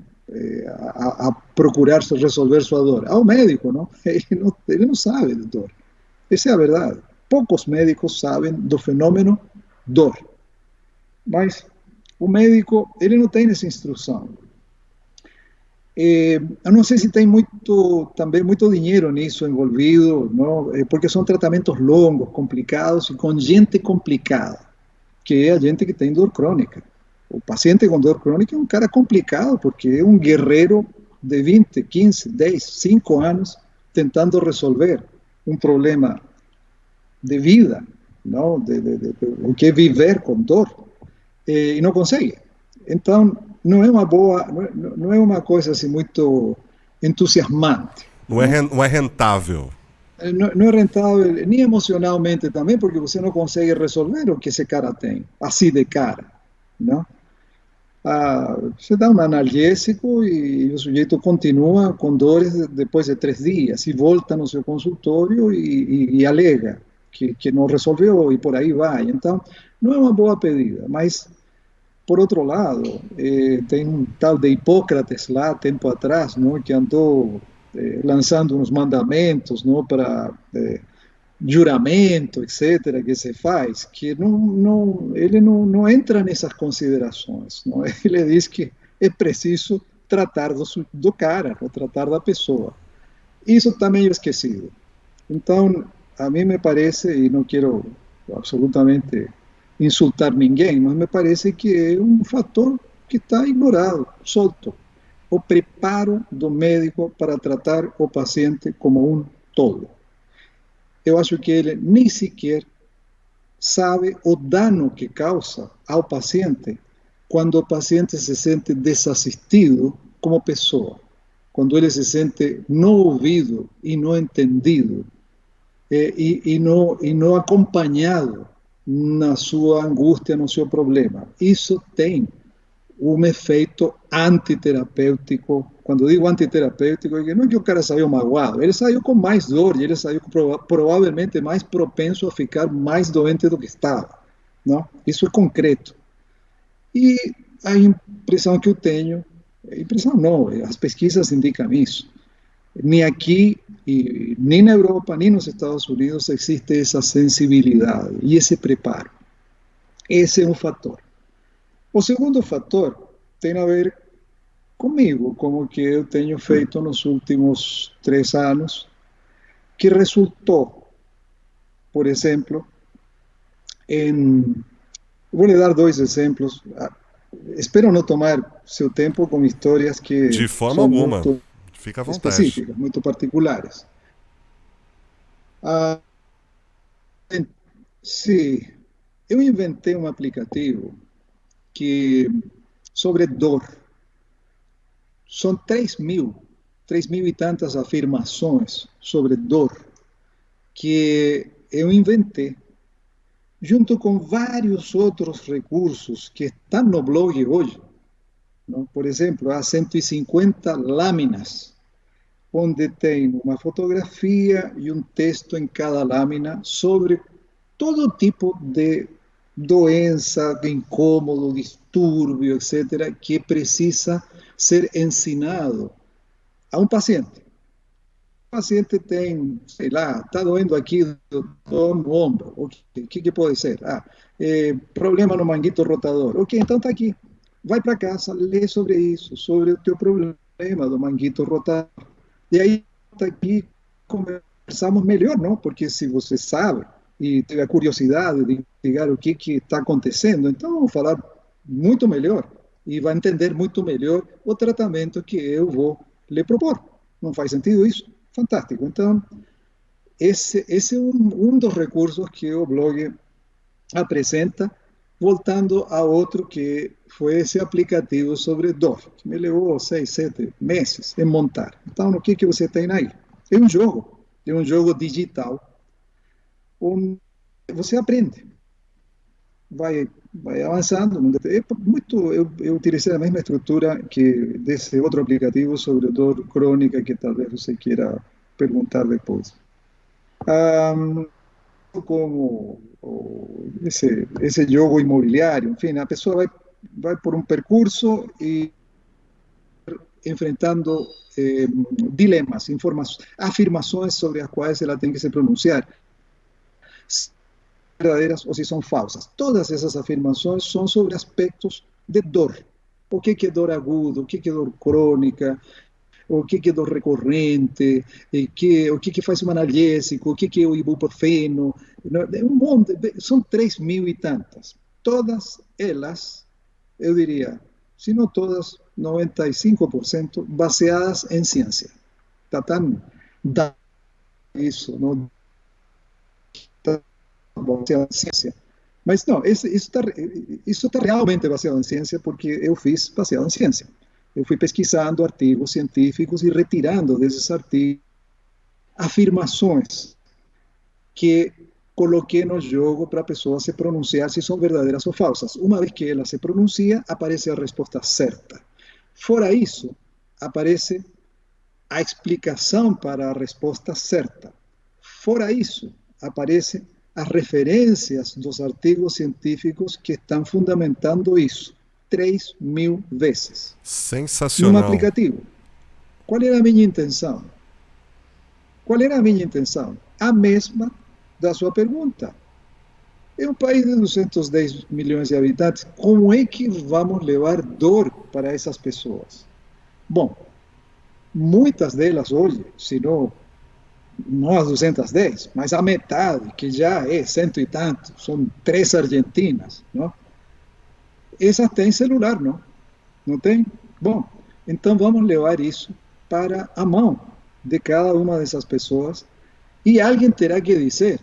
a procurar resolver sua dor? Ao médico, não? Ele não sabe de dor. Essa é a verdade. Poucos médicos sabem do fenômeno dor. Mas o médico, ele não tem essa instrução. Eu não sei se tem também muito dinheiro nisso envolvido, não? Porque são tratamentos longos, complicados e com gente complicada, que é a gente que tem dor crônica. O paciente com dor crônica é um cara complicado, porque é um guerreiro de 20, 15, 10, 5 anos tentando resolver um problema de vida, não? O que é viver com dor, e não consegue. Então, não é uma coisa assim muito entusiasmante. Não é rentável. não é rentável nem emocionalmente também, porque você não consegue resolver o que esse cara tem, assim de cara, não? Você dá um analgésico e o sujeito continua com dores depois de 3 dias e volta no seu consultório e alega que não resolveu e por aí vai. Então, não é uma boa pedida, mas, por outro lado, tem um tal de Hipócrates lá, tempo atrás, não, que andou lançando uns mandamentos não, para juramento, etc., que se faz, que ele não entra nessas considerações. Não? Ele diz que é preciso tratar do cara, ou tratar da pessoa. Isso está meio esquecido. Então, a mim me parece, e não quero absolutamente insultar ninguém, mas me parece que é um fator que está ignorado, solto. O preparo do médico para tratar o paciente como um todo. Eu acho que ele nem sequer sabe o dano que causa ao paciente quando o paciente se sente desassistido como pessoa, quando ele se sente não ouvido e não entendido, e não acompanhado na sua angústia, no seu problema. Isso tem um efeito antiterapêutico. Quando digo antiterapêutico, é que não é que o cara saiu magoado, ele saiu com mais dor e ele saiu provavelmente mais propenso a ficar mais doente do que estava. Não? Isso é concreto. E a impressão que eu tenho, impressão não, as pesquisas indicam isso. Nem aqui, nem na Europa, nem nos Estados Unidos existe essa sensibilidade e esse preparo. Esse é um fator. O segundo fator tem a ver comigo, como que eu tenho feito nos últimos 3 anos, que resultou, por exemplo, em... Vou lhe dar 2 exemplos. Espero não tomar seu tempo com histórias que De forma são alguma. muito Fica à vontade. específicas, muito particulares. Ah, se eu inventei um aplicativo que sobre dor. São 3.000 e tantas afirmações sobre dor que eu inventei, junto com vários outros recursos que estão no blog hoje. Não? Por exemplo, há 150 lâminas, onde tem uma fotografia e um texto em cada lâmina sobre todo tipo de doença, de incômodo, distúrbio, etc., que precisa ser ensinado a um paciente. O paciente tem, sei lá, está doendo aqui no ombro. O que pode ser? Problema no manguito rotador. Ok, então está aqui. Vai para casa, lê sobre isso, sobre o teu problema do manguito rotador. E aí, está aqui, conversamos melhor, não? Porque se você sabe e teve a curiosidade de investigar o que está acontecendo, então vamos falar muito melhor e vai entender muito melhor o tratamento que eu vou lhe propor. Não faz sentido isso? Fantástico. Então, esse é um dos recursos que o blog apresenta, voltando a outro que foi esse aplicativo sobre dor, que me levou 6, 7 meses em montar. Então, o que você tem aí? É um jogo digital, onde você aprende, vai avançando. Eu utilizei a mesma estrutura que desse outro aplicativo sobre dor crônica que talvez você queira perguntar depois. Como esse jogo imobiliário, enfim, a pessoa vai por um percurso e enfrentando dilemas, afirmações sobre as quais ela tem que se pronunciar, verdadeiras ou se são falsas. Todas essas afirmações são sobre aspectos de dor. O que é dor aguda, o que é dor crônica, o que é dor recorrente, o que faz o analgésico, o que é o ibuprofeno, um monte, são 3.000 e tantas. Todas elas, eu diria, se não todas, 95% baseadas em ciência. Está tão dado isso, não baseado em ciência. Mas não, isso está realmente baseado em ciência porque eu fiz baseado em ciência. Eu fui pesquisando artigos científicos e retirando desses artigos afirmações que coloquei no jogo para a pessoa se pronunciar se são verdadeiras ou falsas. Uma vez que ela se pronuncia, aparece a resposta certa. Fora isso, aparece a explicação para a resposta certa. Fora isso, aparecem as referências dos artigos científicos que estão fundamentando isso 3.000 vezes. Num Sensacional. aplicativo. Qual era a minha intenção? Qual era a minha intenção? A mesma da sua pergunta. É um país de 210 milhões de habitantes. Como é que vamos levar dor para essas pessoas? Bom, muitas delas hoje, se não as 210, mas a metade, que já é cento e tanto, são 3 argentinas, não? Essas têm celular, não? Não tem? Bom, então vamos levar isso para a mão de cada uma dessas pessoas e alguém terá que dizer,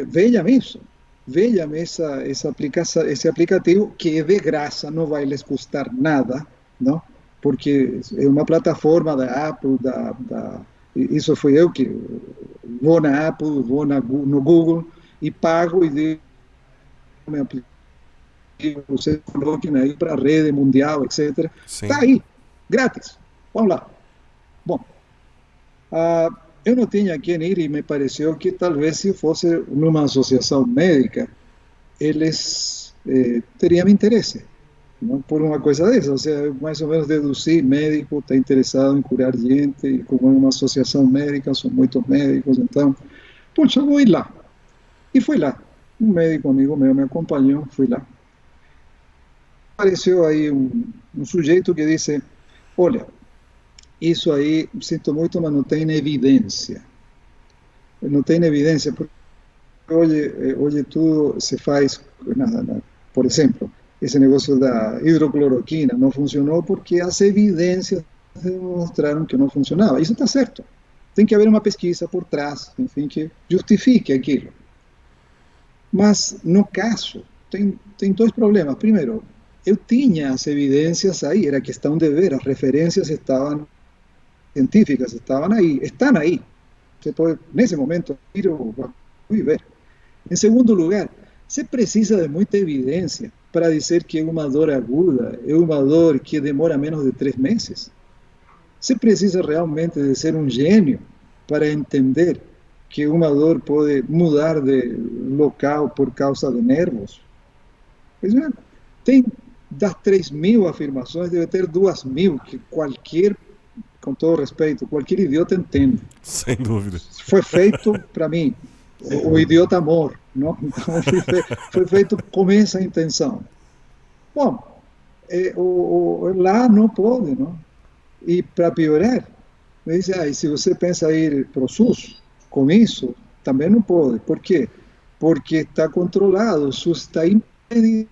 vejam isso, vejam essa aplicação, esse aplicativo que é de graça, não vai lhes custar nada, não? Porque é uma plataforma da Apple, isso foi eu que vou na Apple, vou no Google e pago e digo, me aplicativo, vocês coloquem aí para a rede mundial, etc. Está Sim. aí, grátis. Vamos lá. Bom, eu não tinha quem ir e me pareceu que talvez se fosse numa associação médica, eles teriam interesse, não, por uma coisa dessa. Ou seja, mais ou menos deduzir, médico está interessado em curar gente, e como é uma associação médica, são muitos médicos, então, puxa, eu vou ir lá. E fui lá. Um médico amigo meu me acompanhou, fui lá. Apareceu aí um sujeito que disse, olha, isso aí, sinto muito, mas não tem evidência. Não tem evidência, porque hoje tudo se faz, por exemplo, esse negócio da hidrocloroquina não funcionou porque as evidências demonstraram que não funcionava. Isso está certo. Tem que haver uma pesquisa por trás, enfim, que justifique aquilo. Mas, no caso, tem dois problemas. Primeiro, eu tinha as evidências aí, era questão de ver, as referências estavam científicas, estavam aí, estão aí. Você pode, nesse momento, ir e ver. Em segundo lugar, você precisa de muita evidência para dizer que uma dor aguda é uma dor que demora menos de 3 meses. Você precisa realmente de ser um gênio para entender que uma dor pode mudar de local por causa de nervos. Pois é, tem das 3.000 afirmações, deve ter 2.000 que qualquer, com todo respeito, qualquer idiota entende. Sem dúvida. Foi feito, para mim, o idiota amor, não? Então, foi feito com essa intenção. Bom, lá não pode, não? E para piorar, me diz, e se você pensa ir para o SUS com isso, também não pode. Por quê? Porque está controlado, o SUS está impedido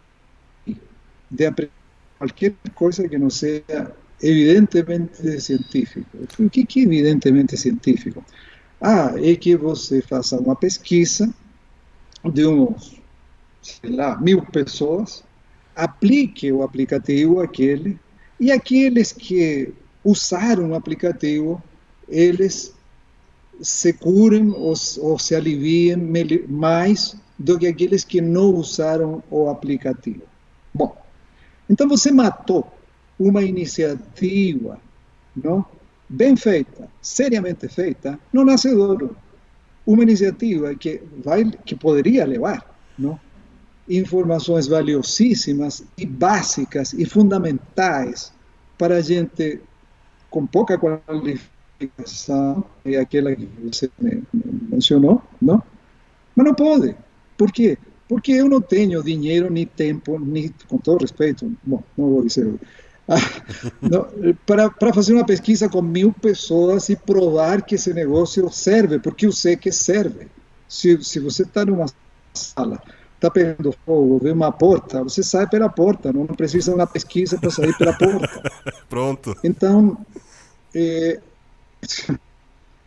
de aprender qualquer coisa que não seja evidentemente científico. O que é evidentemente científico? É que você faça uma pesquisa de uns, sei lá, 1.000 pessoas, aplique o aplicativo aquele, e aqueles que usaram o aplicativo, eles se curem ou se aliviem mais do que aqueles que não usaram o aplicativo. Bom, então você matou uma iniciativa, não? Bem feita, seriamente feita, no nascedouro. Uma iniciativa que poderia levar, não? Informações valiosíssimas e básicas e fundamentais para a gente com pouca qualificação, é aquela que você mencionou, não? Mas não pode. Por quê? Porque eu não tenho dinheiro, nem tempo, nem, com todo respeito, bom, não vou dizer, para fazer uma pesquisa com 1.000 pessoas e provar que esse negócio serve, porque eu sei que serve. Se você está numa sala, está pegando fogo, vê uma porta, você sai pela porta, não precisa de uma pesquisa para sair pela porta. Pronto. Então,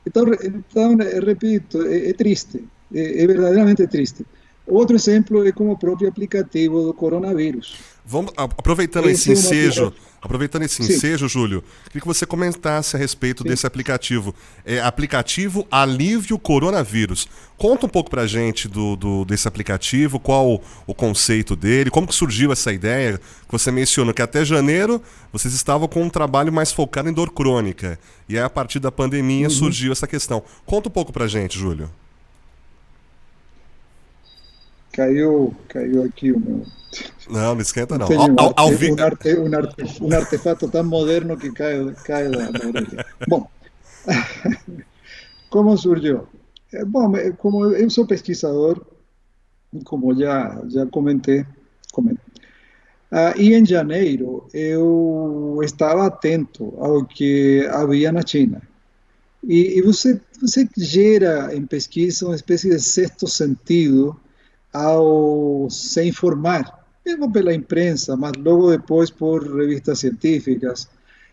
então repito, é triste, é verdadeiramente triste. Outro exemplo é como o próprio aplicativo do coronavírus. Vamos, Esse é um aplicativo. aproveitando esse Sim, ensejo, Júlio, queria que você comentasse a respeito sim. desse aplicativo. É aplicativo Alívio Coronavírus. Conta um pouco pra gente desse aplicativo, qual o conceito dele, como que surgiu essa ideia, que você mencionou que até janeiro vocês estavam com um trabalho mais focado em dor crônica. E aí, a partir da pandemia, Uhum. surgiu essa questão. Conta um pouco pra gente, Júlio. Caiu aqui o meu. Não, não esquenta Eu não. tenho um É, artefato tão moderno que cai da orelha. Bom, como surgiu? Bom, como eu sou pesquisador, como já comentei. E em janeiro eu estava atento ao que havia na China. E você gera em pesquisa uma espécie de sexto sentido ao se informar, mesmo pela imprensa, mas logo depois por revistas científicas,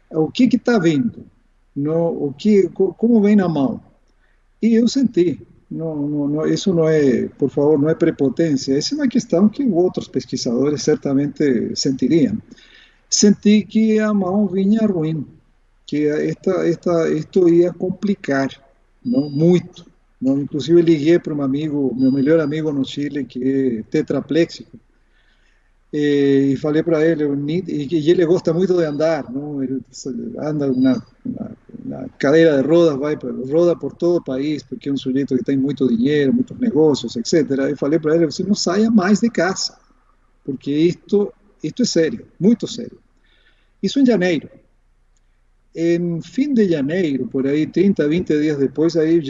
o que está vindo, no, como vem na mão. E eu senti, isso não é, por favor, não é prepotência, essa é uma questão que outros pesquisadores certamente sentiriam. Senti que a mão vinha ruim, que isto ia complicar, não? Muito. Não? Inclusive liguei para um amigo, meu melhor amigo no Chile, que é tetrapléxico, e falei para ele, e ele gosta muito de andar, não? Ele anda na cadeira de rodas, roda por todo o país, porque é um sujeito que tem muito dinheiro, muitos negócios, etc. E falei para ele, você não saia mais de casa, porque isto é sério, muito sério. Isso em janeiro. Em fim de janeiro, por aí, 30, 20 dias depois, eu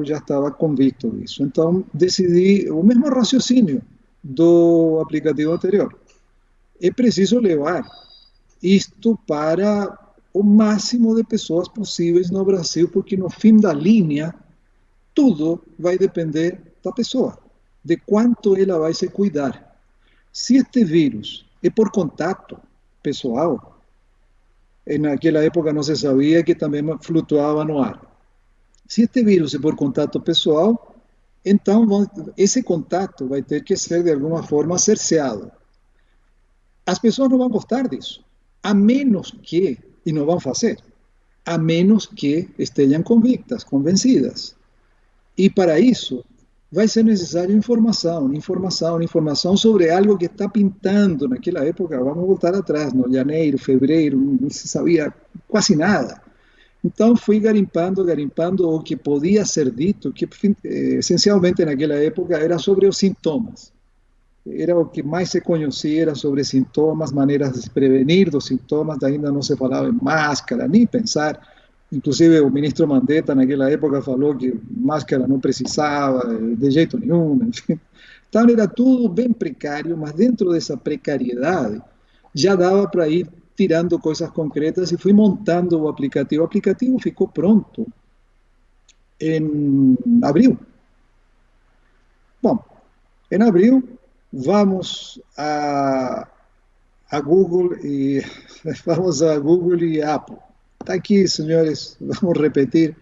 já estava convicto disso. Então, decidi o mesmo raciocínio do aplicativo anterior. É preciso levar isto para o máximo de pessoas possíveis no Brasil, porque no fim da linha, tudo vai depender da pessoa, de quanto ela vai se cuidar. Se este vírus é por contato pessoal, naquela época não se sabia que também flutuava no ar. Se este vírus é por contato pessoal, então esse contato vai ter que ser de alguma forma cerceado. As pessoas não vão gostar disso, a menos que, e não vão fazer, a menos que estejam convictas, convencidas. E para isso, vai ser necessário informação sobre algo que está pintando naquela época. Vamos voltar atrás, no janeiro, fevereiro, não se sabia quase nada. Então fui garimpando o que podia ser dito, que essencialmente naquela época era sobre os sintomas. Era o que mais se conhecia, era sobre sintomas, maneiras de se prevenir dos sintomas, ainda não se falava em máscara, nem pensar. Inclusive o ministro Mandetta naquela época falou que máscara não precisava de jeito nenhum, enfim. Então era tudo bem precário, mas dentro dessa precariedade já dava para ir tirando coisas concretas e fui montando o aplicativo. O aplicativo ficou pronto em abril. Bom, em abril vamos a Google e vamos a Google e Apple. Está aqui, senhores, vamos repetir.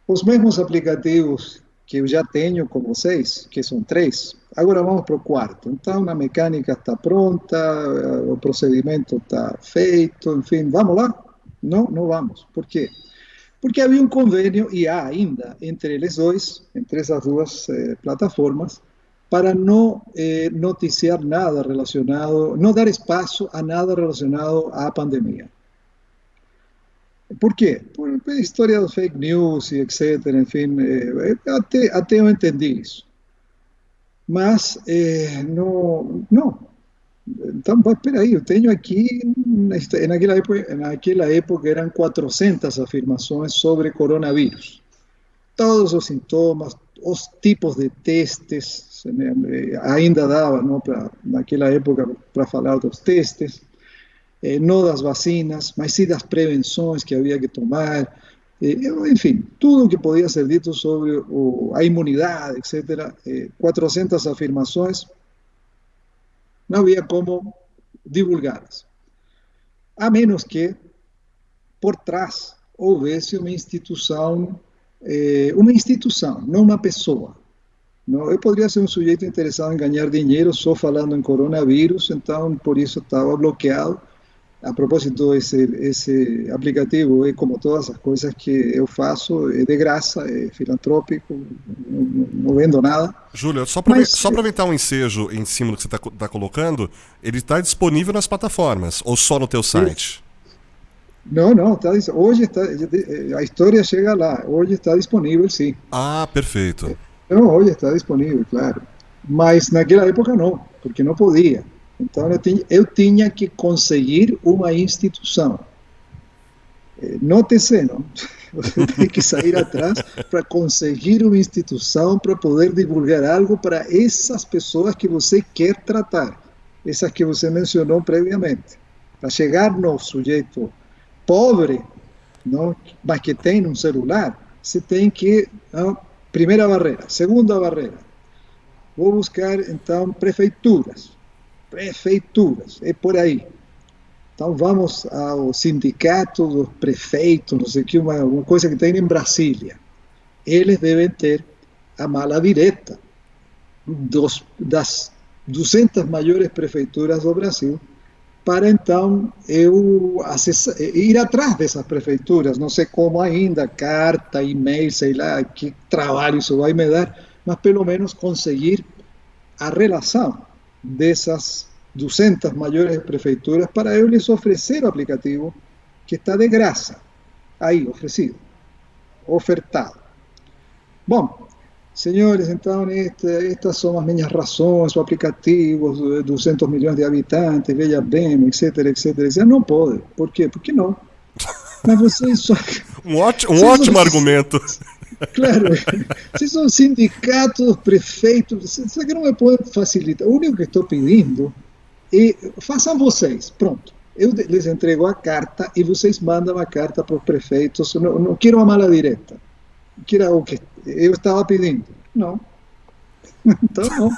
Os mesmos aplicativos que eu já tenho com vocês, que são três, agora vamos para o quarto. Então, a mecânica está pronta, o procedimento está feito, enfim, vamos lá? Não, não vamos. Por quê? Porque havia um convênio, e há ainda, entre eles dois, entre essas duas plataformas, para não noticiar nada relacionado, não dar espaço a nada relacionado à pandemia. Por quê? Por história dos fake news e etc. Enfim, até eu entendi isso. Mas, não. Então, espera aí, eu tenho aqui, naquela época eram 400 afirmações sobre coronavírus. Todos os sintomas, os tipos de testes, ainda dava, não, naquela época, para falar dos testes, não das vacinas, mas sim das prevenções que havia que tomar, enfim, tudo o que podia ser dito sobre a imunidade, etc. 400 afirmações, não havia como divulgá-las, a menos que por trás houvesse uma instituição, não uma pessoa. Não, eu poderia ser um sujeito interessado em ganhar dinheiro só falando em coronavírus, então por isso estava bloqueado. A propósito, esse aplicativo é como todas as coisas que eu faço, é de graça, é filantrópico, não vendo nada. Júlio, Mas só aproveitar um ensejo em cima do que você está colocando, ele está disponível nas plataformas ou só no teu site? não, não, hoje está, a história chega lá, hoje está disponível, sim. Ah, perfeito. Não, hoje está disponível, claro. Mas naquela época não, porque não podia. Então eu tinha que conseguir uma instituição. Nótese, não? Você tem que sair atrás para conseguir uma instituição para poder divulgar algo para essas pessoas que você quer tratar, essas que você mencionou previamente. Para chegar no sujeito pobre, não, mas que tem um celular, você tem que. Não, primeira barreira. Segunda barreira. Vou buscar, então, prefeituras. Prefeituras, é por aí. Então vamos ao sindicato dos prefeitos, não sei o que, uma coisa que tem em Brasília. Eles devem ter a mala direta das 200 maiores prefeituras do Brasil, para então eu ir atrás dessas prefeituras, não sei como ainda, carta, e-mail, sei lá, que trabalho isso vai me dar, mas pelo menos conseguir a relação dessas 200 maiores prefeituras para eu lhes oferecer o aplicativo que está de graça, aí, oferecido, ofertado. Bom, senhores, então estas são as minhas razões, o aplicativo, 200 milhões de habitantes, veja bem, etc, etc, etc. Não pode. Por quê? Porque não. Mas vocês só... Um ótimo argumento. Claro, vocês são sindicatos, prefeitos, será que não me podem facilitar? O único que estou pedindo é, façam vocês, pronto. Eu lhes entrego a carta e vocês mandam a carta para os prefeitos. Não quero uma mala direta, que era o que eu estava pedindo. Não. Então não.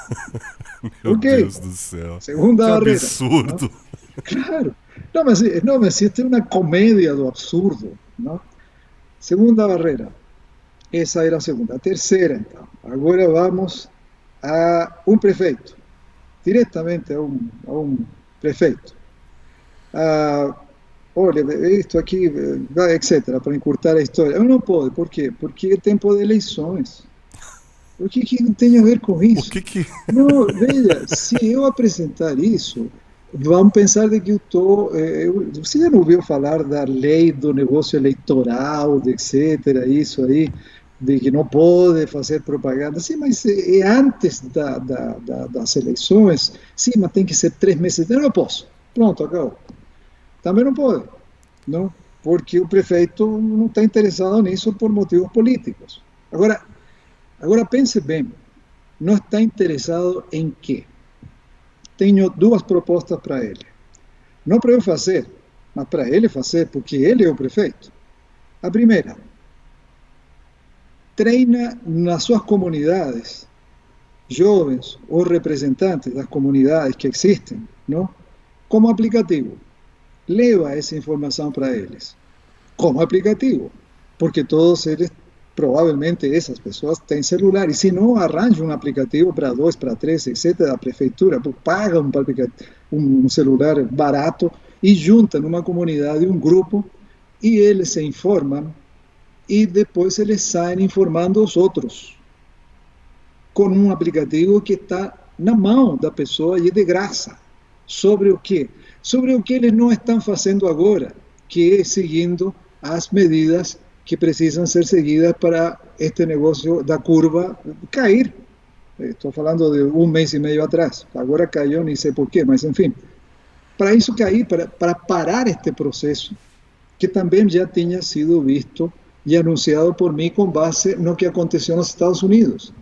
Meu Ok. Deus do céu. Segunda Que barreira. absurdo. Não? Claro. Não, mas esta é uma comédia do absurdo. Não? Segunda barreira. Essa era a segunda. A terceira, então. Agora vamos a um prefeito. Diretamente a um prefeito. Olha, isto aqui, etc., para encurtar a história. Eu não pode, por quê? Porque é tempo de eleições. O que tem a ver com O isso? que. Não, veja, se eu apresentar isso, vão pensar de que eu estou. Você já não ouviu falar da lei do negócio eleitoral, de etc., isso aí, de que não pode fazer propaganda? Sim, mas é antes das eleições. Sim, mas tem que ser 3 meses. Eu não posso. Pronto, acabou. Também não pode, não? Porque o prefeito não está interessado nisso por motivos políticos. Agora pense bem, não está interessado em quê? Tenho duas propostas para ele. Não para eu fazer, mas para ele fazer, porque ele é o prefeito. A primeira, treina nas suas comunidades, jovens ou representantes das comunidades que existem, não? Como aplicativo. Leva essa informação para eles, como aplicativo, porque todos eles, provavelmente essas pessoas têm celular, e se não, arranja um aplicativo para 2, para 3, etc., da prefeitura, paga um celular barato e junta numa comunidade, um grupo, e eles se informam, e depois eles saem informando os outros, com um aplicativo que está na mão da pessoa e é de graça. Sobre o quê? Sobre o que eles não estão fazendo agora, que é seguindo as medidas que precisam ser seguidas para este negócio da curva cair. Estou falando de 1 mês e meio atrás. Agora caiu, nem sei por quê, mas enfim. Para isso cair, para parar este processo, que também já tinha sido visto e anunciado por mim com base no que aconteceu nos Estados Unidos.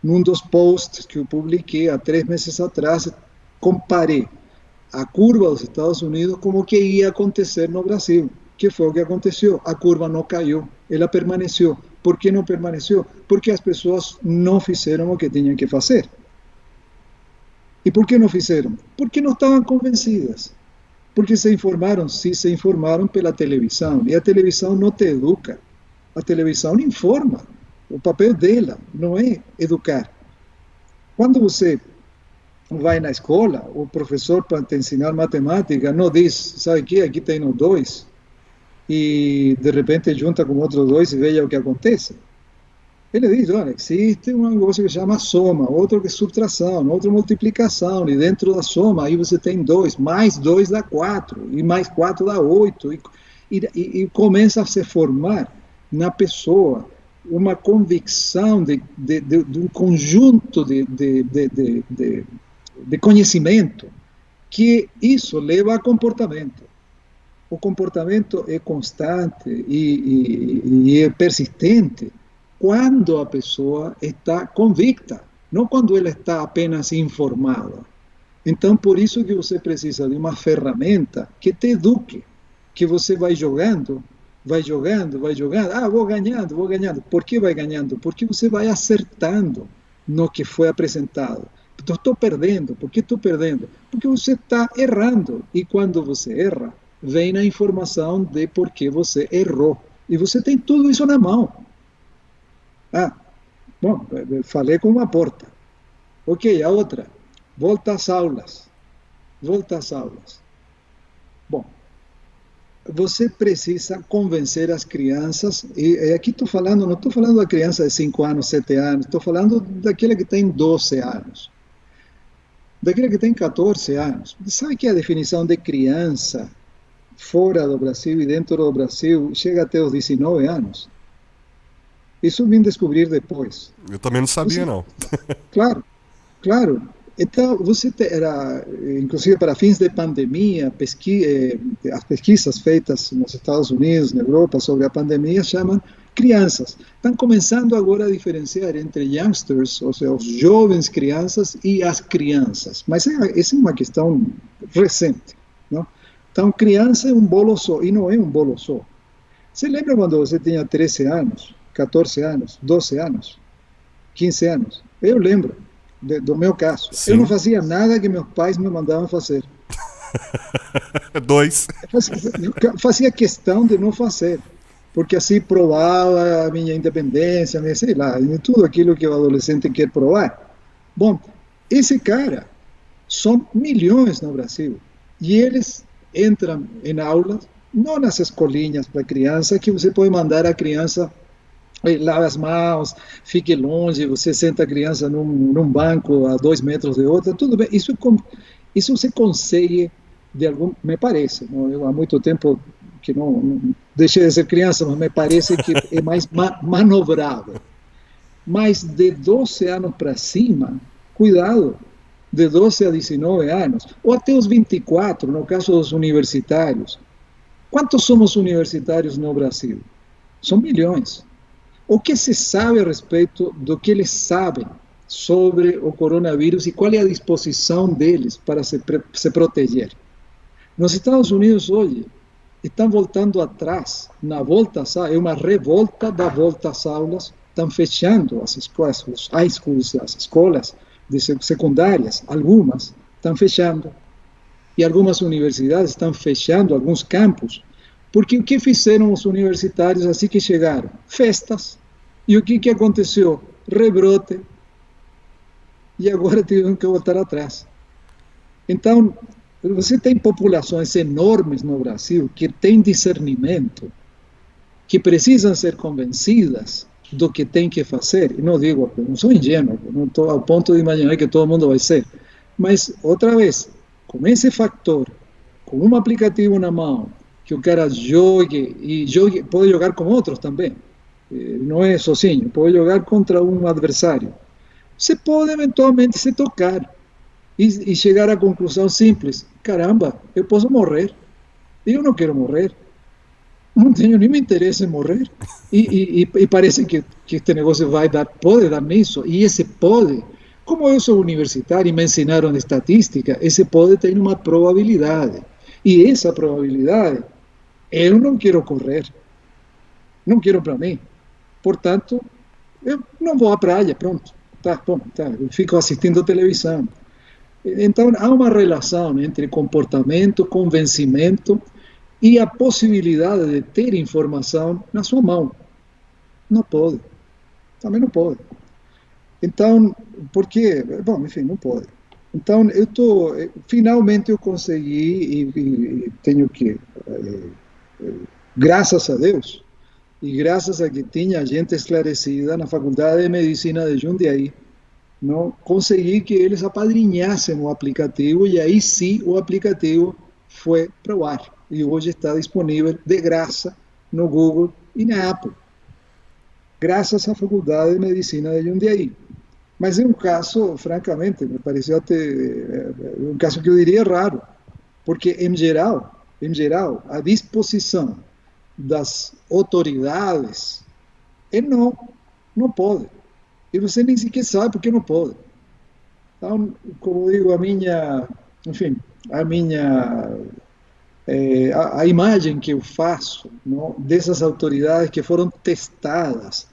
Num dos posts que eu publiquei há 3 meses atrás, comparei a curva dos Estados Unidos como que ia acontecer no Brasil. Que foi o que aconteceu? A curva não caiu, ela permaneceu. Por que não permaneceu? Porque as pessoas não fizeram o que tinham que fazer. E por que não fizeram? Porque não estavam convencidas. Porque se informaram, sim, se informaram pela televisão. E a televisão não te educa. A televisão informa. O papel dela não é educar. Quando você vai na escola, o professor, para te ensinar matemática, não diz, sabe o que, aqui tem o 2, e de repente junta com outros dois e veja o que acontece. Ele diz, olha, existe um negócio que chama soma, outro que é subtração, outro multiplicação, e dentro da soma aí você tem 2, mais 2 dá 4, e mais 4 dá 8, e começa a se formar na pessoa uma convicção de um conjunto de conhecimento, que isso leva a comportamento. O comportamento é constante e é persistente quando a pessoa está convicta, não quando ela está apenas informada. Então, por isso que você precisa de uma ferramenta que te eduque, que você vai jogando, vai jogando, vai jogando. Ah, vou ganhando, vou ganhando. Por que vai ganhando? Porque você vai acertando no que foi apresentado. Estou perdendo. Por que estou perdendo? Porque você está errando. E quando você erra, vem a informação de por que você errou. E você tem tudo isso na mão. Ah, bom, falei com uma porta. Ok, a outra. Volta às aulas. Volta às aulas. Bom, você precisa convencer as crianças, e aqui estou falando, não estou falando da criança de 5 anos, 7 anos, estou falando daquela que tem 12 anos, daquela que tem 14 anos. Sabe que a definição de criança fora do Brasil e dentro do Brasil chega até os 19 anos? Isso vim descobrir depois. Eu também não sabia, não. Claro, claro. Então, você terá, inclusive para fins de pandemia, as pesquisas feitas nos Estados Unidos, na Europa, sobre a pandemia, chamam crianças. Estão começando agora a diferenciar entre youngsters, ou seja, os jovens crianças, e as crianças. Mas essa é uma questão recente, não? Então, criança é um bolo só, e não é um bolo só. Você lembra quando você tinha 13 anos, 14 anos, 12 anos, 15 anos? Eu lembro do meu caso. Sim. Eu não fazia nada que meus pais me mandavam fazer. 2. Fazia questão de não fazer, porque assim provava a minha independência, sei lá, tudo aquilo que o adolescente quer provar. Bom, esse cara, são milhões no Brasil, e eles entram em aulas, não nas escolinhas para criança, que você pode mandar a criança lave as mãos, fique longe, você senta a criança num banco a 2 metros de outra, tudo bem, isso você consegue, me parece, não? Eu há muito tempo que não deixei de ser criança, mas me parece que é mais manobrável. Mas de 12 anos para cima, cuidado, de 12 a 19 anos, ou até os 24, no caso dos universitários. Quantos somos universitários no Brasil? São milhões. O que se sabe a respeito do que eles sabem sobre o coronavírus e qual é a disposição deles para se proteger? Nos Estados Unidos, hoje, estão voltando atrás, na volta às aulas, é uma revolta da volta às aulas, estão fechando as escolas, os high schools, as escolas secundárias, algumas estão fechando, e algumas universidades estão fechando alguns campos. Porque o que fizeram os universitários assim que chegaram? Festas. E o que aconteceu? Rebrote. E agora tiveram que voltar atrás. Então, você tem populações enormes no Brasil que têm discernimento, que precisam ser convencidas do que tem que fazer. E não digo, não sou ingênuo, não estou ao ponto de imaginar que todo mundo vai ser. Mas, outra vez, com esse fator, com um aplicativo na mão, que o cara jogue, pode jogar com outros também, não é sozinho, pode jogar contra um adversário. Você pode eventualmente se tocar e chegar à conclusão simples: caramba, eu posso morrer, eu não quero morrer, não tenho nenhum interesse em morrer, e parece que este negócio pode dar nisso, e esse pode, como eu sou universitário e me ensinaram estatística, esse pode ter uma probabilidade, e essa probabilidade eu não quero correr, não quero para mim, portanto, eu não vou à praia, pronto, tá bom, tá, eu fico assistindo televisão. Então, há uma relação entre comportamento, convencimento e a possibilidade de ter informação na sua mão. Não pode, também não pode. Então, por quê? Bom, enfim, não pode. Então, finalmente eu consegui e tenho que, graças a Deus, e graças a que tinha gente esclarecida na Faculdade de Medicina de Jundiaí, não consegui que eles apadrinhassem o aplicativo e aí sim o aplicativo foi para o ar. E hoje está disponível de graça no Google e na Apple, graças à Faculdade de Medicina de Jundiaí. Mas é um caso, francamente, me pareceu até um caso que eu diria raro, porque em geral, a disposição das autoridades é não, não pode. E você nem sequer sabe porque não pode. Então, como digo, enfim, a minha, a imagem que eu faço, não, dessas autoridades que foram testadas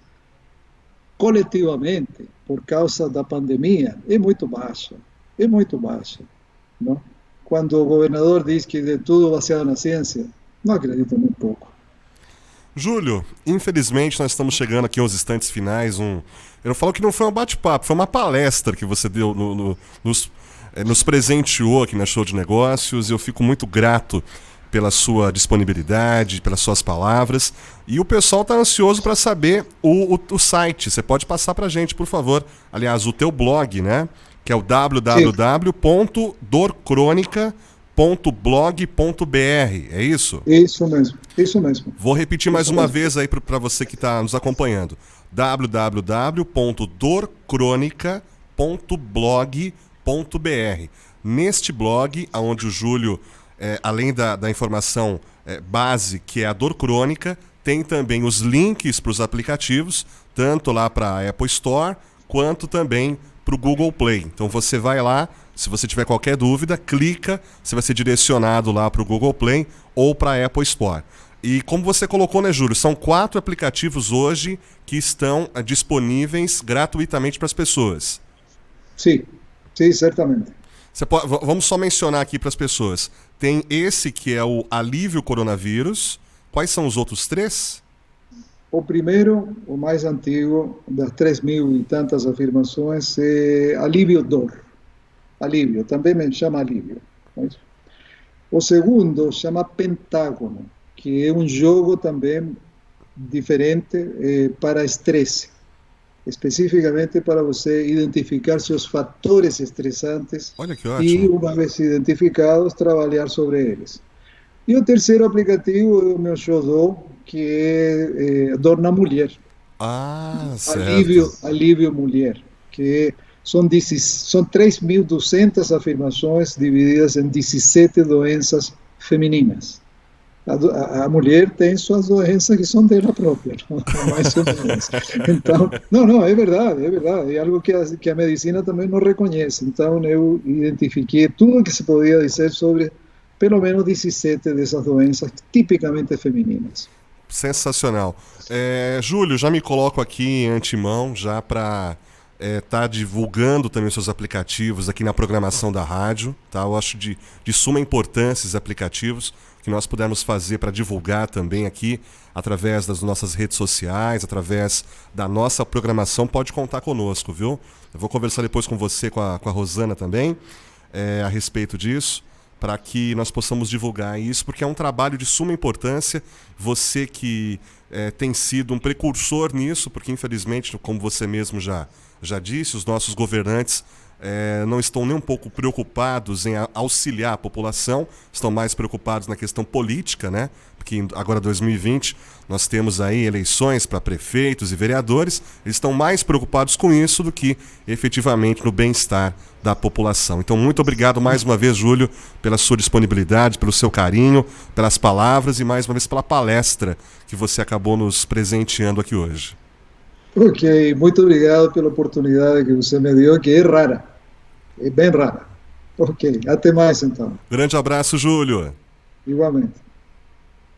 coletivamente por causa da pandemia é muito baixa, não? Quando o governador diz que de tudo baseado na ciência, não acredito nem um pouco. Júlio, infelizmente nós estamos chegando aqui aos instantes finais. Eu não falo que não foi um bate-papo, foi uma palestra que você deu, nos presenteou aqui na Show de Negócios. Eu fico muito grato pela sua disponibilidade, pelas suas palavras. E o pessoal está ansioso para saber o site. Você pode passar para a gente, por favor. Aliás, o teu blog, né? Que é o www.dorcronica.blog.br, é isso? Isso mesmo, isso mesmo. Vou repetir mais Isso uma mesmo. vez aí para você que está nos acompanhando. www.dorcronica.blog.br. Neste blog, onde o Júlio, além da informação base, que é a Dor Crônica, tem também os links para os aplicativos, tanto lá para a Apple Store, quanto também para o Google Play. Então você vai lá, se você tiver qualquer dúvida, clica, você vai ser direcionado lá para o Google Play ou para a Apple Store. E como você colocou, né, Júlio, são 4 aplicativos hoje que estão disponíveis gratuitamente para as pessoas. Sim, sim, certamente. Vamos só mencionar aqui para as pessoas. Tem esse que é o Alívio Coronavírus. Quais são os outros 3? O primeiro, o mais antigo, das 3.000 e tantas afirmações, é Alívio Dor. Alívio, também me chama Alívio. O segundo chama Pentágono, que é um jogo também diferente para estresse, especificamente para você identificar seus fatores estressantes. Olha que E, ótimo. uma vez identificados, trabalhar sobre eles. E o terceiro aplicativo é o meu xodó, que é Dor na Mulher. Ah, certo. Alívio Mulher, que são 3.200 afirmações divididas em 17 doenças femininas. A mulher tem suas doenças que são dela própria, mais ou menos. Então, não, é verdade, é verdade. É algo que a medicina também não reconhece. Então, eu identifiquei tudo o que se podia dizer sobre pelo menos 17 dessas doenças tipicamente femininas. Sensacional. Júlio, já me coloco aqui em antemão, já para tá divulgando também os seus aplicativos aqui na programação da rádio. Tá? Eu acho de suma importância esses aplicativos que nós pudermos fazer para divulgar também aqui através das nossas redes sociais, através da nossa programação. Pode contar conosco, viu? Eu vou conversar depois com você, com a Rosana também, a respeito disso, para que nós possamos divulgar isso, porque é um trabalho de suma importância. Você que tem sido um precursor nisso, porque infelizmente, como você mesmo já disse, os nossos governantes não estão nem um pouco preocupados em auxiliar a população, estão mais preocupados na questão política, né? Porque agora 2020 nós temos aí eleições para prefeitos e vereadores, eles estão mais preocupados com isso do que efetivamente no bem-estar da população. Então, muito obrigado mais uma vez, Júlio, pela sua disponibilidade, pelo seu carinho, pelas palavras e mais uma vez pela palestra que você acabou nos presenteando aqui hoje. Ok, muito obrigado pela oportunidade que você me deu, que é rara, é bem rara. Ok, até mais então. Grande abraço, Júlio. Igualmente.